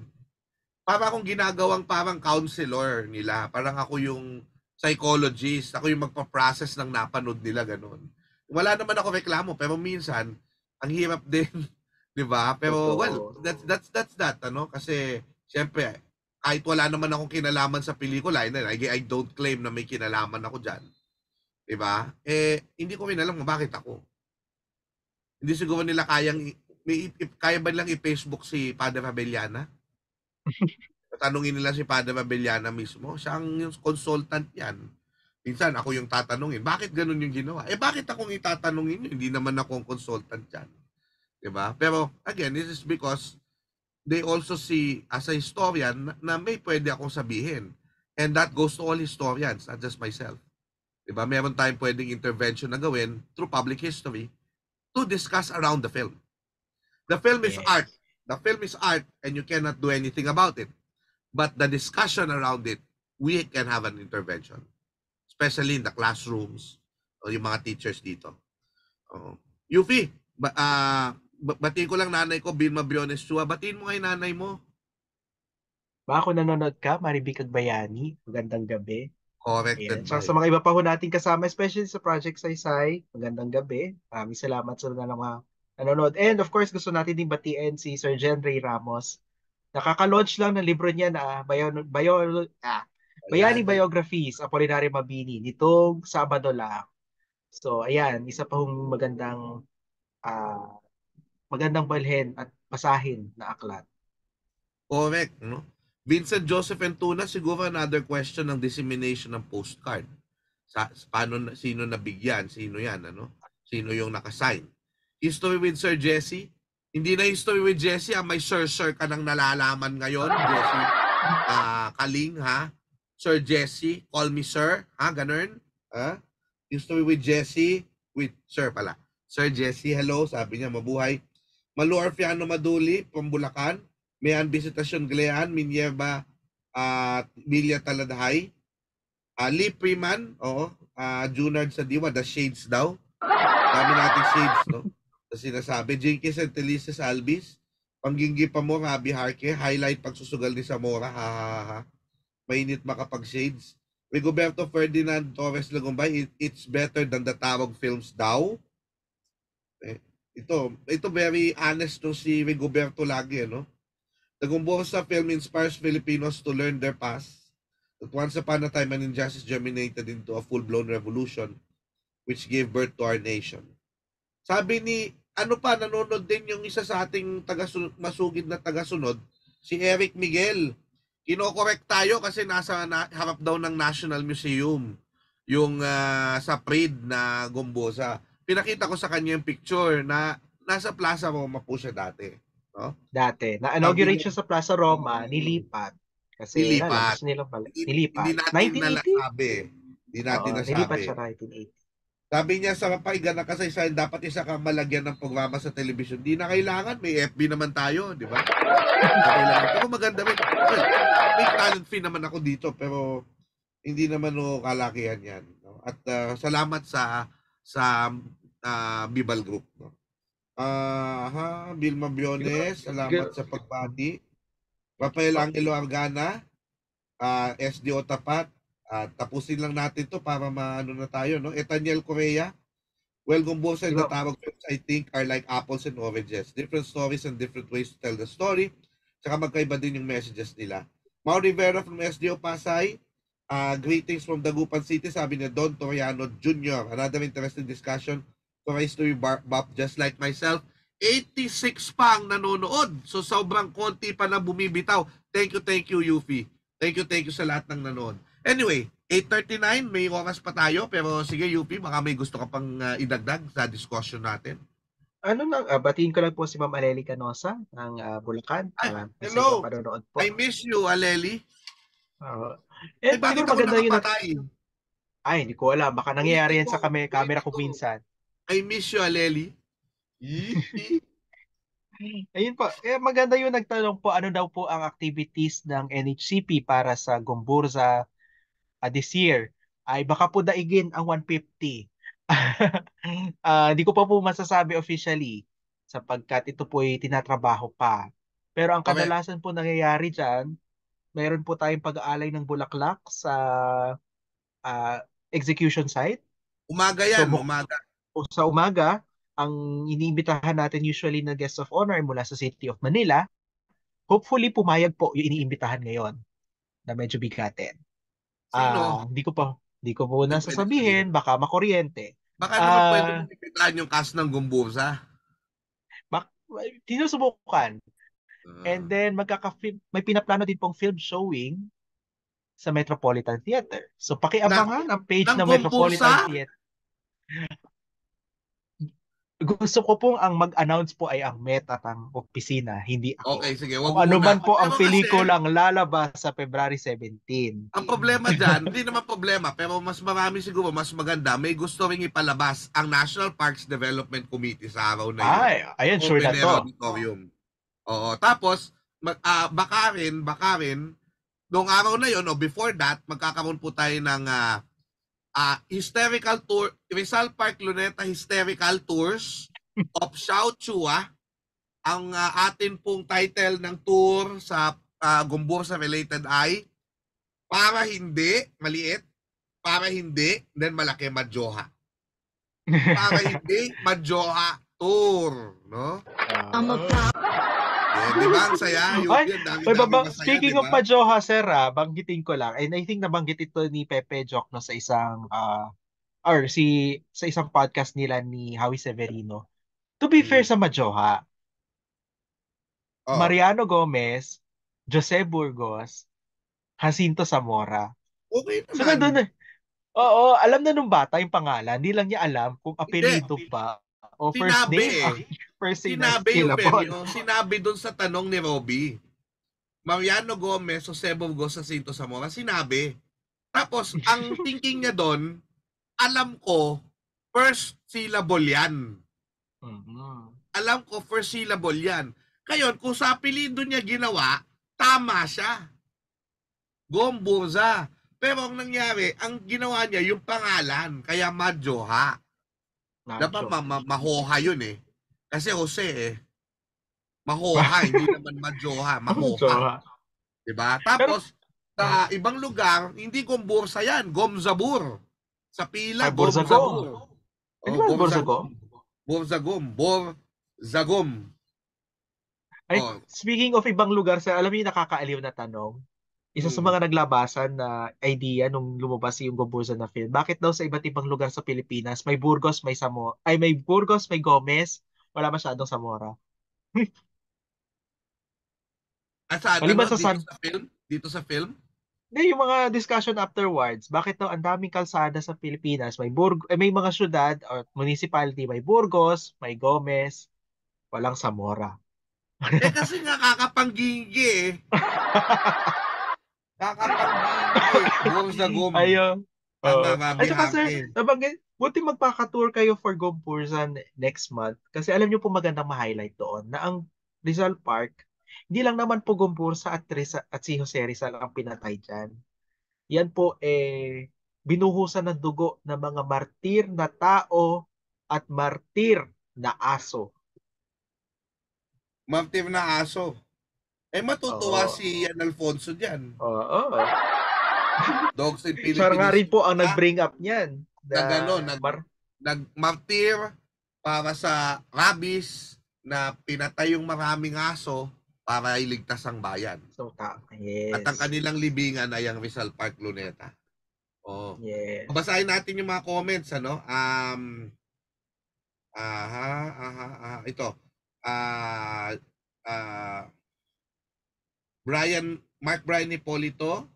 para akong ginagawang parang counselor nila. Parang ako yung psychologist, ako yung magpa-process ng napanood nila, ganun. Wala naman ako reklamo, pero minsan, ang hirap din, di ba? Pero, well, Totoo. that's that, ano? Kasi, siyempre, kahit wala naman akong kinalaman sa pelikula, I don't claim na may kinalaman ako dyan. Di ba? Hindi ko rin alam kung bakit ako. Hindi siguro nila kaya ba nilang i-Facebook si Padre Abellana? Tanungin nila si Padre Abellana mismo. Siya ang yung consultant yan. Minsan ako yung tatanungin, bakit ganun yung ginawa? Bakit akong itatanungin yun? Hindi naman ako ang consultant yan. Diba? Pero again, this is because they also see as a historian na may pwede akong sabihin. And that goes to all historians, not just myself. Diba? Meron tayong pwedeng intervention na gawin through public history to discuss around the film. The film is Yes. art. The film is art and you cannot do anything about it. But the discussion around it, we can have an intervention. Especially in the classrooms o yung mga teachers dito. Yuffie, batiin ko lang nanay ko, Vilma Briones Chua. Batiin mo nga yung nanay mo. Baka kung nanonood ka, Maribik Agbayani, magandang gabi. Corrected Ayan. by. Sa mga iba pa ho nating kasama, especially sa Project Saysay, magandang gabi. Maraming salamat sa mga nanonood. And of course, gusto natin din batiin si Sir Jen Ray Ramos. Nakaka-launch lang ng libro niya na Bayani Biographies, Apolinario Mabini, nitong Sabado lang. So, ayan, isa pa hong magandang balhin at basahin na aklat. Correct, no? Vincent Joseph Entuna, siguro another question ng dissemination ng postcard. Sino nabigyan, sino yan, ano? Sino yung nakasign. History with Sir Jesse. Hindi na history with Jesse, may sir ka nang nalalaman ngayon, Jesse. Kaling, ha? Sir Jesse, call me sir, ha? Ganun? Ha? History with Jesse, with sir pala. Sir Jesse, hello, sabi niya, mabuhay. Malu Orfiano Maduli, from Bulacan. Mayan Visitasyon Glean, Minerva, Villa Taladhay. Lee Freeman, Junard Sadiwa, The Shades daw. Dami natin shades, no? Tapos sinasabi, J.K. Santelices Albis, Pangginggi pa mo, Rabi Harke, highlight pagsusugal ni Zamora, ha. Mainit makapag-shades. Rigoberto Ferdinand Torres Lagumbay, it's better than the Tawag films daw. Ito very honest to si Rigoberto lagi, no? The Gumbosa film inspires Filipinos to learn their past, That once upon a time, an injustice germinated into a full-blown revolution which gave birth to our nation. Sabi ni, nanonood din yung isa sa ating masugid na tagasunod, si Eric Miguel. Kino-correct tayo kasi harap daw ng National Museum yung sa Praed na Gombosa. Pinakita ko sa kanya yung picture na nasa Plaza Roma po siya dati. No? Dati. Na-inaugurate siya sa Plaza Roma, nilipat. Kasi Nilipat. gusto nilang pala. Hindi Nilipat. natin 1980? nasabi. Hindi natin Oo, nasabi. nilipat siya 1980. Sabi niya sa mapaigan na kasaysayan, dapat isa kang malagyan ng programa sa television. Di na kailangan, may FB naman tayo, di ba? Pero maganda rin. Well, may talent fee naman ako dito, pero hindi naman kalakihan yan. No? At salamat sa Bibal Group. No? Vilma Biones, salamat sa pagbati. Rafael Angelo Argana, SDO Tapat, tapusin lang natin to para maano na tayo, no? Etaniel Correa, well, Gombosa and the Tawag films, I think, are like apples and oranges. Different stories and different ways to tell the story. Tsaka magkaiba din yung messages nila. Mau Rivera from SDO Pasay, greetings from Dagupan City, sabi ni Don Toriano Jr. Another interesting discussion for history buff just like myself. 86 pa ang nanonood. So sobrang konti pa na bumibitaw. Thank you, Yuffie. Thank you sa lahat ng nanonood. Anyway, 8:39, may oras pa tayo. Pero sige, Yuffie, baka may gusto ka pang idagdag sa discussion natin. Batiin ko lang po si Ma'am Aleli Canosa ng Bulacan. Hello, po. I miss you, Aleli. Bakit ako nakapatay? Ay, hindi ko alam. Baka nangyayari yan sa camera ko minsan. I miss you, Aleli. Ayun po. Maganda yung nagtanong po, ano daw po ang activities ng NHCP para sa Gomburza this year. Ay baka po daigin ang 150. Hindi ko pa po masasabi officially sapagkat ito po ay tinatrabaho pa. Pero ang kadalasan po nangyayari dyan, mayroon po tayong pag-aalay ng bulaklak sa execution site. Umaga yan, umaga. Sa umaga, ang iniimbitahan natin usually na guest of honor mula sa City of Manila. Hopefully pumayag po yung iniimbitahan ngayon na medyo bigatin. Sino? Hindi ko po nasasabihin, baka makuryente. Baka naman pwede mong ipitaan yung cast ng Gomburza. Sinusubukan. And then may pinaplano din pong film showing sa Metropolitan Theater. So pakiabangan ang page ng Metropolitan Theater. Gusto ko pong ang mag-announce po ay ang Met at ang opisina, hindi ako. Okay, sige. Kung ano man po ang pelikulang lalabas sa February 17. Ang problema dyan, hindi naman problema, pero mas marami siguro, mas maganda, may gusto ring ipalabas ang National Parks Development Committee sa araw na yun. Ayan, sure na to. Auditorium. Oo, tapos, baka rin, noong araw na yun, o before that, magkakaroon po tayo ng hysterical tour, Rizal Park Luneta Hysterical Tours of Xiao Chua. Ang atin pong title ng tour sa Gomburza related ay para hindi, maliit, para hindi, then malaki, Madjoha. Para hindi, Madjoha Tour. No? Di ba ang saya? Speaking of Madjoha, sir, banggitin ko lang. And I think nabanggit ito ni Pepe Jokno sa isang sa isang podcast nila ni Howie Severino. To be fair sa Madjoha, Mariano Gomez, Jose Burgos, Jacinto Zamora. Okay naman. So nandun Oo, alam na nung bata yung pangalan. Hindi lang niya alam kung apelido pa o first name. Sinabi doon sa tanong ni Robby. Mariano Gomez, Jose Burgos, Jacinto Zamora, sinabi. Tapos, ang thinking niya doon, alam ko, first syllable yan. Alam ko, first syllable yan. Ngayon, kung sa apelido niya ginawa, tama siya. Gomburza. Pero ang nangyari, ang ginawa niya, yung pangalan, kaya Madjoha. Dapat mahoha yun eh. Kasi Jose eh. Mahoha, hindi naman Madjoha. Mahoha. Diba? Tapos, sa ibang lugar, hindi Gomburza yan. Gomzabur. Sa pila, Gomzabur. Borzagom. Speaking of ibang lugar, alam niyo nakakaaliw na tanong. Isa sa mga naglabasan na idea nung lumabas yung Gomburza na film. Bakit daw sa iba't ibang lugar sa Pilipinas, may Burgos, may Burgos, may Gomez, wala masyadong Zamora. At saan, Maliban ano, sa San, dito sa film, hindi, yung mga discussion afterwards, bakit daw ang daming kalsada sa Pilipinas, may mga syudad or municipality, may Burgos, may Gomez, walang Zamora. eh kasi nga kakapanggingi eh. Kakapanggingi. Gom sa gom. Ayun. Tama, Oo. At Rabi saka sir, Hake. buti magpaka-tour kayo for Gomburza next month. Kasi alam niyo po magandang ma-highlight doon na ang Rizal Park, hindi lang naman po Gomburza at si Jose Rizal ang pinatay dyan. Yan po binuhusan ng dugo ng mga martir na tao at martir na aso. Martir na aso. Eh matutuwa Oo. si Ian Alfonso dyan. Oo. Dogs in Siya nga Philippines. rin po ang nag-bring up niyan. Na gano'n, nagmartir para sa rabies na pinatay yung maraming aso para iligtas ang bayan. So, At ang yes. kanilang libingan ay ang Rizal Park, Luneta. Oh. Yes. Basahin natin yung mga comments, ano? Ito. Mark Brian Hipolito.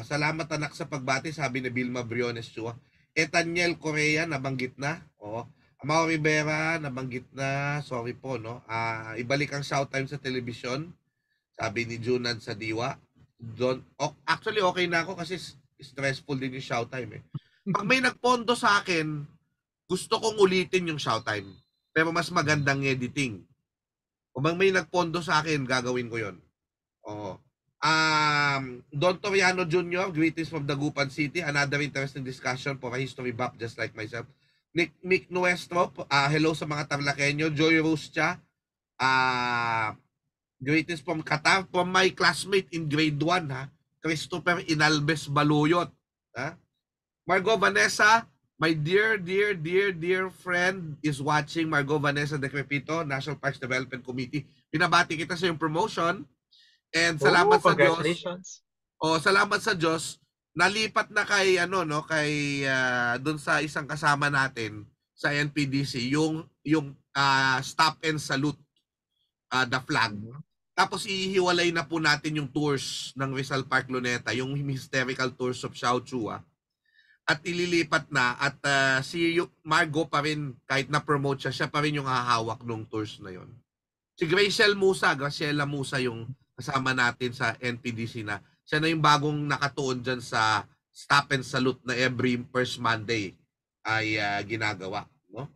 Salamat anak sa pagbati, sabi ni Vilma Briones Chua. Etaniel Correa, nabanggit na. Oo. Amao Rivera, nabanggit na. Sorry po, no? Ibalik ang Showtime sa telebisyon, sabi ni Junad sa Diwa. Actually, okay na ako kasi stressful din yung Showtime eh. Pag may nagpondo sa akin, gusto kong ulitin yung Showtime. Pero mas magandang editing. Kung may nagpondo sa akin, gagawin ko yon. Oo. Don Toriano Jr., greetings from Dagupan City. Another interesting discussion for a history buff just like myself. Nick Nuestro, hello sa mga Tarlakenyo. Joy Ruscha, greetings from Qatar, from my classmate in grade 1, ha? Christopher Inalbes Baluyot. Ha? Margot Vanessa, my dear friend is watching. Margot Vanessa Decrepito, National Parks Development Committee. Pinabati kita sa yung promotion. And salamat sa Diyos. Congratulations. Salamat sa Diyos. Nalipat na kay doon sa isang kasama natin sa NPDC yung stop and salute the flag. Tapos ihiwalay na po natin yung tours ng Rizal Park Luneta, yung Hysterical Tours of Xiao Chua. At ililipat na at si Margo pa rin, kahit na-promote siya pa rin yung hahawak ng tours na yon. Si Graciela Musa yung kasama natin sa NPDC na. Siya na yung bagong nakatuon dyan sa stop and salute na every first Monday ay ginagawa. No?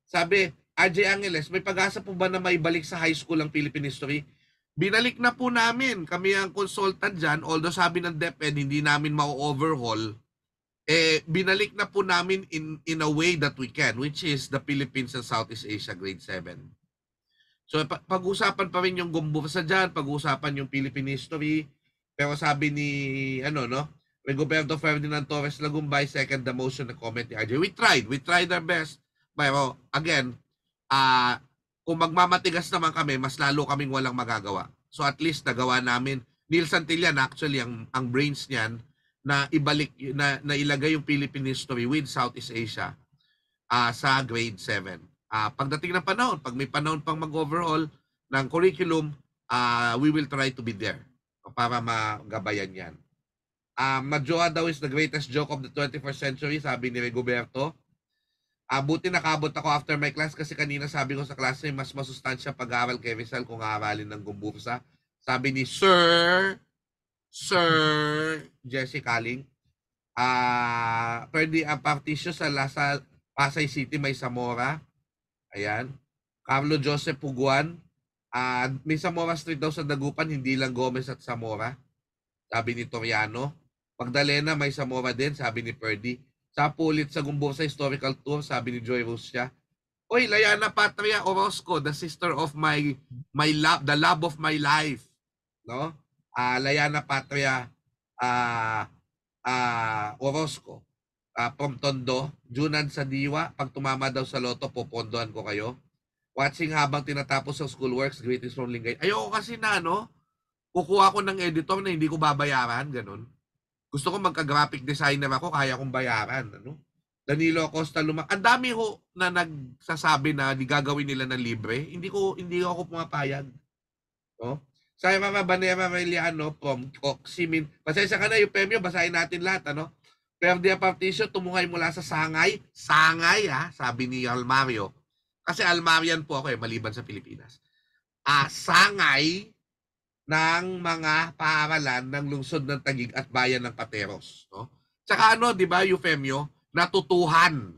Sabi, RJ Angeles, may pag-asa po ba na may balik sa high school ang Philippine History? Binalik na po namin. Kami ang consultant dyan. Although sabi ng DepEd, hindi namin ma-overhaul. Binalik na po namin in a way that we can, which is the Philippines and Southeast Asia grade 7. So pag-usapan pa rin yung Gomburza dyan, pag-usapan yung Philippine History. Pero sabi ni Rigoberto Ferdinand Torres Lagumbay, second the motion na comment ni RJ. We tried our best. Pero again, kung magmamatigas naman kami, mas lalo kaming walang magagawa. So at least nagawa namin. Neil Santillan actually ang brains niyan na ibalik na ilagay yung Philippine History with Southeast Asia sa grade 7. Pagdating ng panahon, pag may panahon pang mag-overhaul ng curriculum, we will try to be there para magabayan yan. Majoa daw is the greatest joke of the 21st century, sabi ni Rigoberto. Buti nakabot ako after my class kasi kanina sabi ko sa klase mas masustansya pag-aaral kay Rizal kung aaralin ng Gomburza. Sabi ni Sir Jesse Kaling. Pwede ang partisyo sa Pasay City may Zamora. Ayan. Carlo Joseph Puguan. May Zamora Street daw sa Dagupan, hindi lang Gomez at Zamora. Sabi ni Toriano. Magdalena may Zamora din, sabi ni Perdy. Sa Pulit sa Gomburza Historical Tour, sabi ni Joy Ruscia. Oy, Layana Patria Orozco, the sister of my love, the love of my life. No? Layana Patria Orozco. From Tondo, Junan sa Diwa, pag tumama daw sa loto, popondohan ko kayo. Watching habang tinatapos ang schoolworks, greetings from Lingay. Ayoko kasi na, kukuha ko ng editor na hindi ko babayaran, ganun. Gusto ko magka-graphic designer ako, kaya kong bayaran, ano? Danilo Acosta ang dami ho na nagsasabi na gagawin nila ng libre. Hindi ako pumapayag. No? Sa mga Banera Reliano from Oximin. Pasensya ka na yung premyo, basahin natin lahat, ano? Perdia Particio, tumuhay mula sa Sangay. Sangay, sabi ni Almario. Kasi Almarian po ako maliban sa Pilipinas. Sangay ng mga paaralan ng lungsod ng Taguig at bayan ng Pateros. No? Tsaka di ba, Eufemio, natutuhan.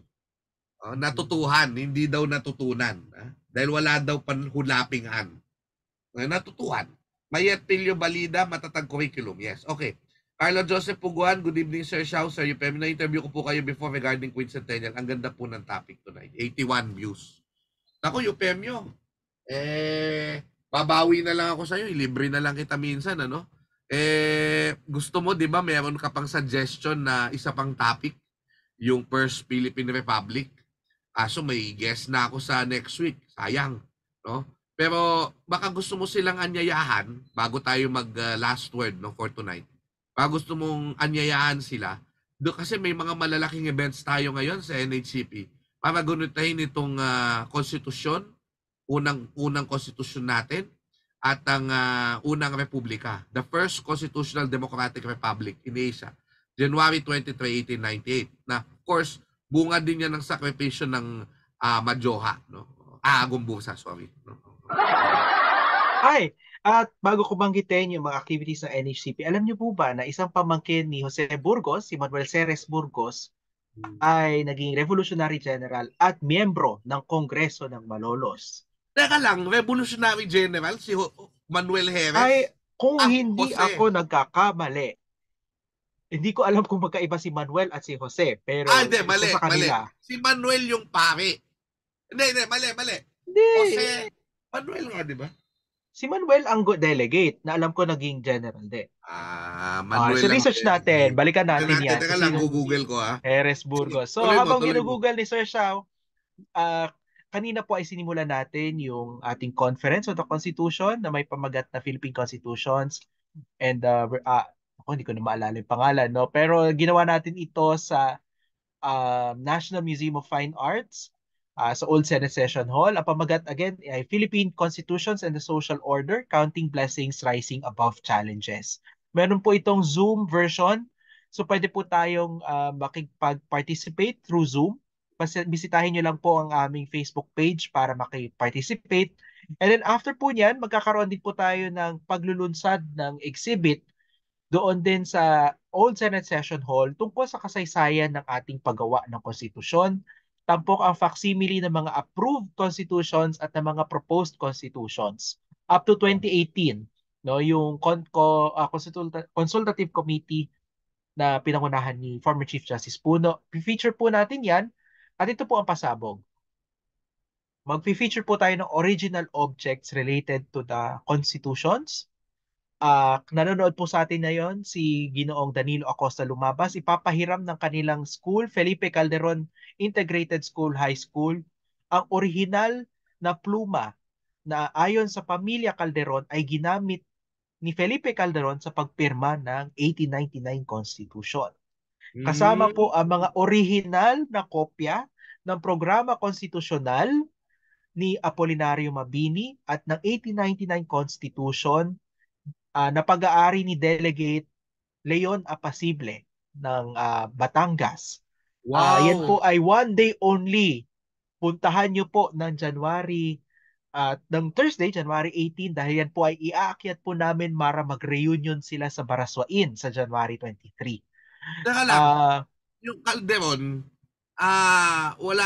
Natutuhan, hindi daw natutunan. Dahil wala daw panhulapingan. Natutuhan. Mayet Pilio Balida, matatag curriculum. Yes, okay. Carlo Joseph Puguan, good evening Sir Xiao. Sir Eufemio, na-interview ko po kayo before regarding Quincentennial. Ang ganda po ng topic tonight. 81 views. Ako, Eufemio, babawi na lang ako sa iyo, libre na lang kita minsan, ano? Gusto mo, 'di ba, meron ka pang suggestion na isa pang topic, yung First Philippine Republic. So may guest na ako sa next week. Sayang, no? Pero baka gusto mo silang anyayahan bago tayo mag last word no for tonight. Baka gusto mong anyayahan sila. Kasi may mga malalaking events tayo ngayon sa NHCP para gunitahin itong konstitusyon, unang konstitusyon natin at ang unang republika, the first constitutional democratic republic in Asia, January 23, 1898. Na of course, bunga din yan ng sakripisyo ng Majoha, no? Gumbusa, sorry. No? Ay, at bago ko banggitin yung mga activities ng NHCP, alam niyo po ba na isang pamangkin ni Jose Burgos, si Manuel Ceres Burgos, ay naging Revolutionary General at miyembro ng Kongreso ng Malolos. Teka lang, Revolutionary General si Manuel Jerez? Ay, kung hindi Jose. ako nagkakamali, hindi ko alam kung magkaiba si Manuel at si Jose, pero hindi, mali, sa kanila. mali. Si Manuel yung pare. Hindi, mali. Hindi. Jose, Manuel nga, di ba? Si Manuel ang delegate na alam ko naging general din. Manuel so research natin, balikan natin yan. Teka lang, Google ko Jerez Burgos. So tuloy mo, habang tuloy mo. ginugoogle ni Sir Xiao, kanina po ay sinimulan natin yung ating Conference on the Constitution na may pamagat na Philippine Constitutions and hindi ko na maalala yung pangalan, no? Pero ginawa natin ito sa National Museum of Fine Arts sa Old Senate Session Hall. Ang pamagat again ay Philippine Constitutions and the Social Order, Counting Blessings Rising Above Challenges. Meron po itong Zoom version. So pwede po tayong makipag-participate through Zoom. Bisitahin nyo lang po ang aming Facebook page para makipag-participate. And then after po niyan, magkakaroon din po tayo ng paglulunsad ng exhibit doon din sa Old Senate Session Hall tungkol sa kasaysayan ng ating paggawa ng konstitusyon, tampok ang facsimile ng mga approved constitutions at ng mga proposed constitutions up to 2018, no, yung consultative committee na pinangunahan ni former Chief Justice Puno. I-feature po natin 'yan at ito po ang pasabog. Mag-feature po tayo ng original objects related to the constitutions. Nanonood po sa atin ngayon si Ginoong Danilo Acosta Lumabas. Ipapahiram ng kanilang school, Felipe Calderon Integrated School High School, ang original na pluma na ayon sa pamilya Calderon ay ginamit ni Felipe Calderon sa pagpirma ng 1899 Constitution. Kasama po ang mga original na kopya ng programa konstitusyonal ni Apolinario Mabini at ng 1899 Constitution na pag-aari ni Delegate Leon Apasible ng Batangas. Wow. Yan po ay one day only. Puntahan nyo po ng ng Thursday, January 18, dahil yan po ay iaakyat po namin para mag-reunion sila sa Baraswain sa January 23. Teka lang, yung Calderon, wala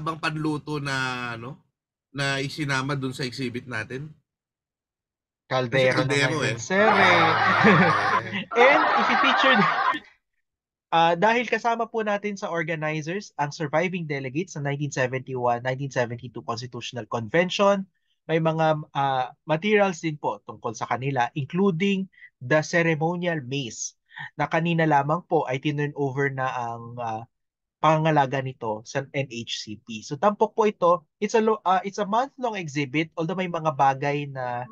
bang panluto na na isinama dun sa exhibit natin? Caldero naman sir. And i-feature dahil kasama po natin sa organizers ang surviving delegates sa 1971-1972 Constitutional Convention, may mga materials din po tungkol sa kanila, including the ceremonial mace na kanina lamang po ay tinurn over na ang pangangalaga nito sa NHCP. So tampok po ito, it's a month-long exhibit, although may mga bagay na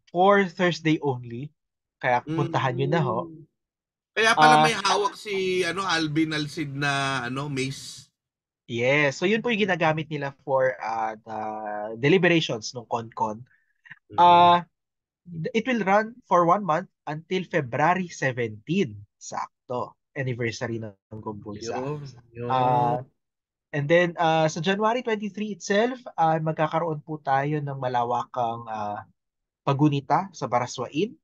for Thursday only. Kaya puntahan nyo na ho. Mm. Kaya pala Ah, may hawak si Alvin Alcid na mace. yes. So yun po yung ginagamit nila for the deliberations ng CONCON. Mm. Ah, it will run for 1 month until February 17. Sakto. Anniversary ng Gumbursa. Yun, Ah, yun. and then sa January 23 itself, magkakaroon po tayo ng malawakang pagunita sa Baraswain.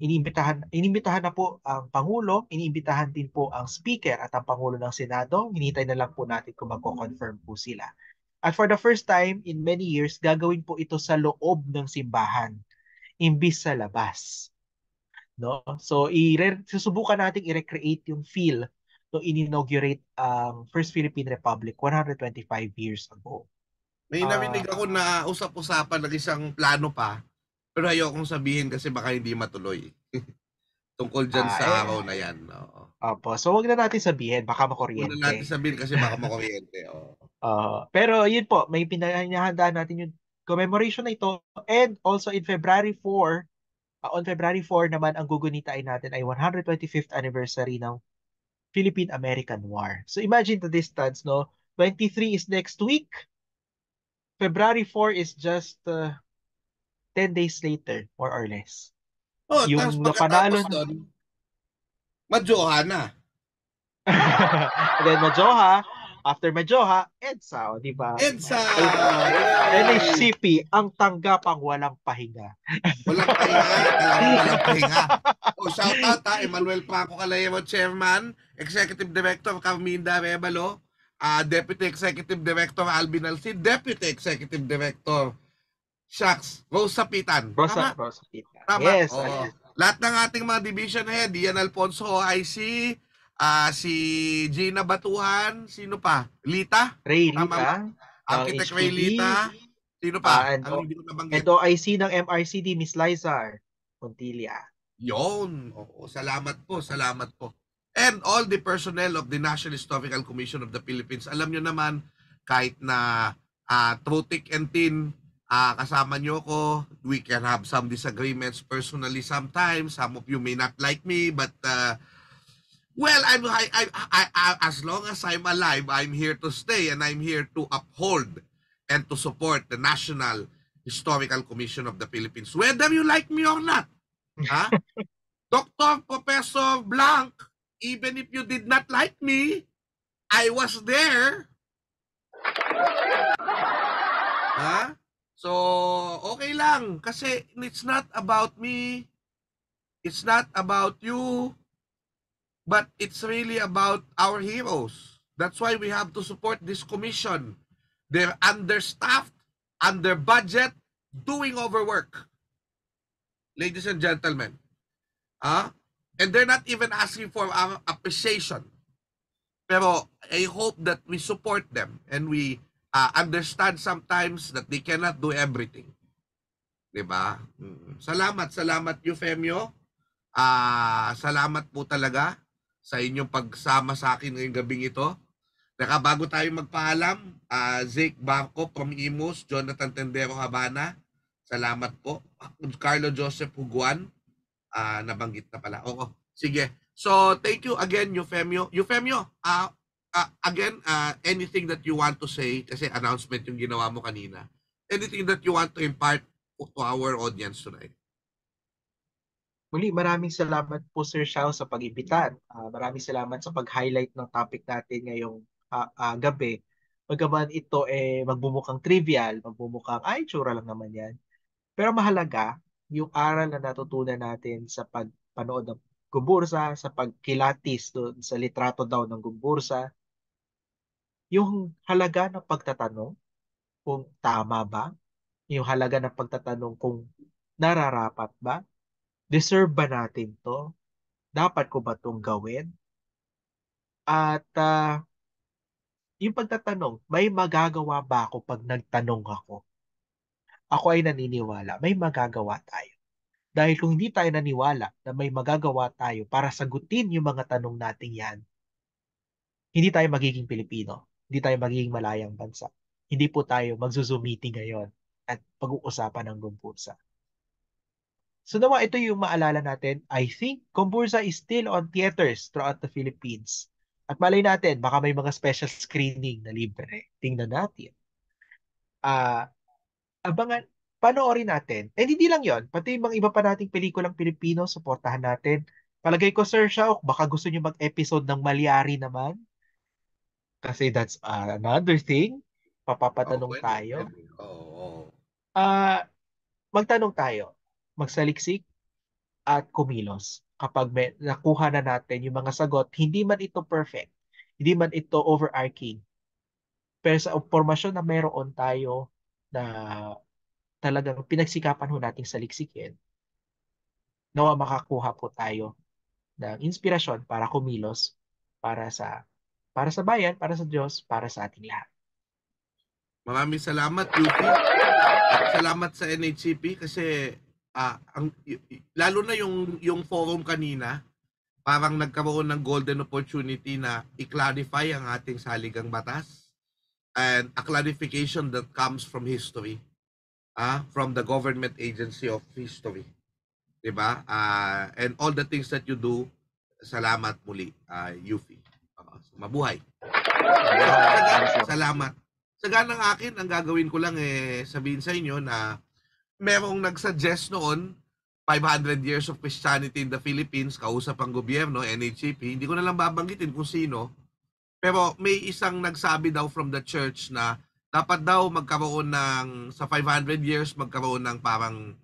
Inimbitahan na po ang Pangulo, iniimbitahan din po ang Speaker at ang Pangulo ng Senado. Hinintay na lang po natin kung magko-confirm po sila. At for the first time in many years, gagawin po ito sa loob ng simbahan, imbis sa labas. No? So, susubukan nating i-recreate yung feel nung in-inaugurate ang First Philippine Republic 125 years ago. May Ah, narinig ako na usap-usapan ng isang plano pa, pero ayokong sabihin kasi baka hindi matuloy. Tungkol dyan ah, sa eh, araw na yan. Oo. Opo. So, wag na natin sabihin, baka Huwag na natin makuryente. sabihin kasi baka makuryente. Oo. Pero yun po, may pinahanda natin yung commemoration na ito. And also in February 4, on February 4 naman, ang gugunitain natin ay 125th anniversary ng Philippine-American War. So imagine the distance, no? 23 is next week. February 4 is just 10 days later, more or less. Oh, tapos Yung pagkatapos napanalo doon, Madjoha na. And then Majoha, after Majoha, EDSA, o di ba? EDSA! Yay! NHCP, ang tanggapang walang pahinga. Walang pahinga, talagang walang pahinga. Oh, shout out Emmanuel Paco Calero, Chairman, Executive Director Carminda Rebalo, Deputy Executive Director Alvin Alcid, Deputy Executive Director Shucks, Rose Sapitan. Tama? Rosa Pita. Tama. Yes, Oo. Lahat ng ating mga division head, Ian Alfonso IC, si Gina Batuhan, sino pa? Lita? Ray Tama ba? Lita ng Architect Ray HPD, Lita. Sino pa? and, Ang hindi ko and nabanggit. OIC ng MRCD, Miss Lizar Pontilla. Yon. Oo, salamat po, salamat po. And all the personnel of the National Historical Commission of the Philippines. Alam nyo naman, kahit na through thick and thin, kasama nyo ko, we can have some disagreements personally sometimes. Some of you may not like me, but well, as long as I'm alive, I'm here to stay and I'm here to uphold and to support the National Historical Commission of the Philippines. Whether you like me or not. Ha? Dr. Professor Blanc, even if you did not like me, I was there. Ha? So, okay lang. Kasi it's not about me. It's not about you. But it's really about our heroes. That's why we have to support this commission. They're understaffed, under budget, doing overwork. Ladies and gentlemen. And they're not even asking for our appreciation. Pero I hope that we support them and we understand sometimes that they cannot do everything. Diba? Salamat Eufemio. Salamat po talaga sa inyong pagsama sa akin ngayong gabing ito. Bago tayo magpaalam, Zeke Barco from Imus, Jonathan Tendero Habana, salamat po. Carlo Joseph Huguan, nabanggit na pala. Oo, sige. So, thank you again, Eufemio. Eufemio, again, anything that you want to say, kasi announcement yung ginawa mo kanina, anything that you want to impart to our audience tonight? Muli, maraming salamat po Sir Shao sa pag-imbita. Maraming salamat sa pag-highlight ng topic natin ngayong gabi. Bagaman ito magbumukhang trivial, magbumukhang ay tsura lang naman yan. Pero mahalaga yung aral na natutunan natin sa pagpanood ng Gumbursa, sa pagkilatis doon sa litrato daw ng Gumbursa, yung halaga ng pagtatanong kung tama ba, yung halaga ng pagtatanong kung nararapat ba, deserve ba natin to, dapat ko ba itong gawin, at yung pagtatanong, may magagawa ba ako pag nagtanong ako? Ako ay naniniwala, may magagawa tayo. Dahil kung hindi tayo naniwala na may magagawa tayo para sagutin yung mga tanong natin yan, hindi tayo magiging Pilipino. Hindi tayo magiging malayang bansa. Hindi po tayo magzo-Zoom meeting ngayon at pag-uusapan ng Gumbursa. So nawa ito yung maalala natin. I think Gomburza is still on theaters throughout the Philippines. At malay natin, baka may mga special screening na libre. Tingnan natin. Ah, abangan, panoorin natin. And hindi lang yon, pati yung mga iba pa nating pelikulang Pilipino, suportahan natin. Palagay ko, Sir Shauk, baka gusto nyo mag-episode ng Malyari naman. Kasi that's another thing. Oh, Papapatanong pwede, tayo. pwede. Oo. Ah, magtanong tayo. Magsaliksik at kumilos. Kapag may nakuha na natin yung mga sagot, hindi man ito perfect, hindi man ito overarching, pero sa impormasyon na meron tayo na talagang pinagsikapan ho nating saliksikin, nawa makakuha po tayo ng inspirasyon para kumilos para sa bayan, para sa Diyos, para sa ating lahat. Maraming salamat, Yuki. At salamat sa NHCP kasi lalo na yung forum kanina, parang nagkaroon ng golden opportunity na i-clarify ang ating saligang batas and a clarification that comes from history, from the government agency of history. Diba? And all the things that you do, salamat muli, Yufi. Mabuhay. Salamat. Sa ganang akin, ang gagawin ko lang sabihin sa inyo na merong nagsuggest noon 500 years of Christianity in the Philippines, kausap ang gobyerno, NHCP, hindi ko na lang babanggitin kung sino, pero may isang nagsabi daw from the church na dapat daw magkaroon ng, sa 500 years, magkaroon ng parang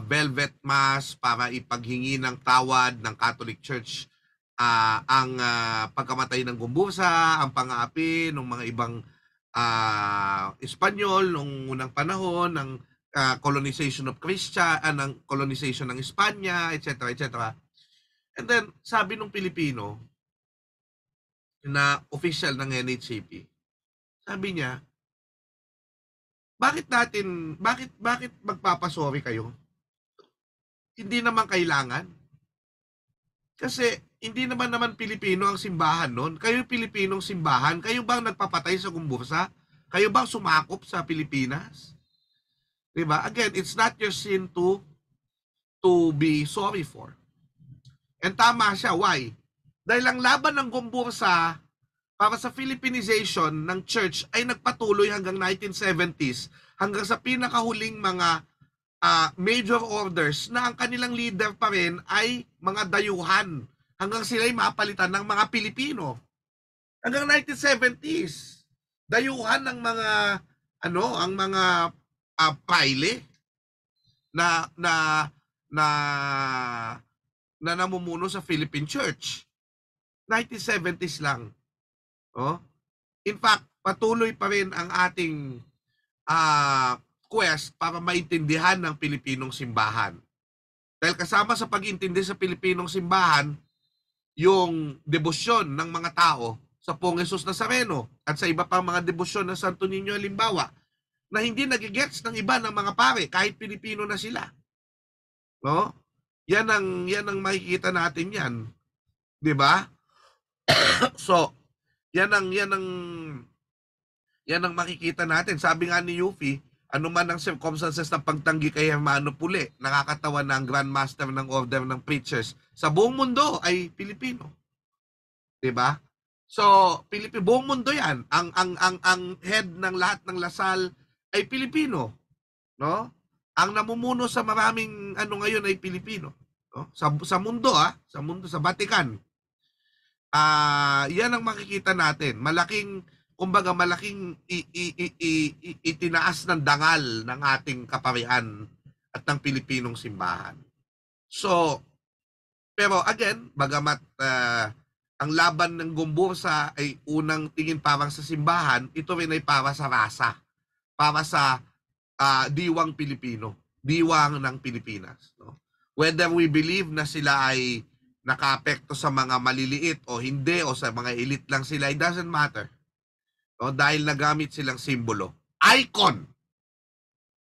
velvet mass para ipaghingi ng tawad ng Catholic Church ang pagkamatay ng Gumbursa, ang pang-aapi ng mga ibang Espanyol nung unang panahon ng colonization of ng colonization ng Espanya, etc., etc. And then sabi ng Pilipino na official ng NHCP, sabi niya, bakit magpapasorry kayo? Hindi naman kailangan. Kasi hindi naman Pilipino ang simbahan noon. Kayo Pilipinong simbahan, kayo bang nagpapatay sa Gumbursa? Kayo bang sumakop sa Pilipinas? Diba? Again, it's not your sin to be sorry for. And tama siya. Why? Dahil ang laban ng Gumbursa para sa Philippinization ng church ay nagpatuloy hanggang 1970s, hanggang sa pinakahuling mga major orders na ang kanilang leader pa rin ay mga dayuhan hanggang sila'y mapalitan ng mga Pilipino. Hanggang 1970s, dayuhan ng mga ang mga praile na namumuno sa Philippine Church. 1970s lang. Oh? In fact, patuloy pa rin ang ating quest para maintindihan ng Pilipinong simbahan. Dahil kasama sa pag-intindi sa Pilipinong simbahan, yung debosyon ng mga tao sa Poong Jesus Nazareno at sa iba pang mga debosyon ng Santo Niño halimbawa, na hindi nagigets ng iba ng mga pare kahit Pilipino na sila. No? Yan ang makikita natin yan. 'Di ba? So, yan ang makikita natin. Sabi nga ni Yufi, ano man ang circumstances ng pagtanggi kay Hermano Pule, nakakatawa na ang Grand Master ng Order ng Preachers sa buong mundo ay Pilipino. 'Di ba? So, buong mundo 'yan. Ang head ng lahat ng Lasal ay Pilipino, no? Ang namumuno sa maraming ngayon ay Pilipino, no? Sa mundo, sa Vatican. Yan ang makikita natin. Malaking itinaas ng dangal ng ating kaparian at ng Pilipinong simbahan. So, pero again, bagamat ang laban ng Gumbursa ay unang tingin parang sa simbahan, ito rin ay para sa rasa, para sa diwang Pilipino, diwang ng Pilipinas. No? Whether we believe na sila ay nakaapekto sa mga maliliit o hindi, o sa mga elite lang sila, it doesn't matter. No? Dahil nagamit silang simbolo. Icon!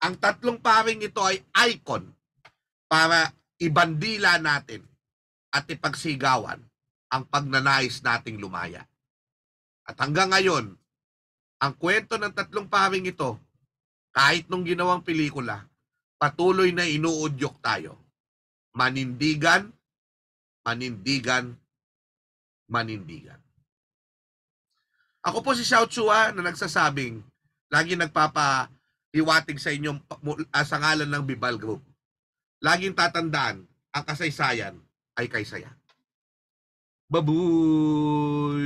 Ang tatlong paring ito ay icon para ibandila natin at ipagsigawan ang pagnanais nating lumaya. At hanggang ngayon, ang kwento ng tatlong paring ito, kahit nung ginawang pelikula, patuloy na inuudyok tayo. Manindigan, manindigan, manindigan. Ako po si Xiao Chua na nagsasabing, lagi nagpapahiwatig sa inyong sa ngalan ng Bibal Group. Laging tatandaan, ang kasaysayan ay kaysaya. Babuy!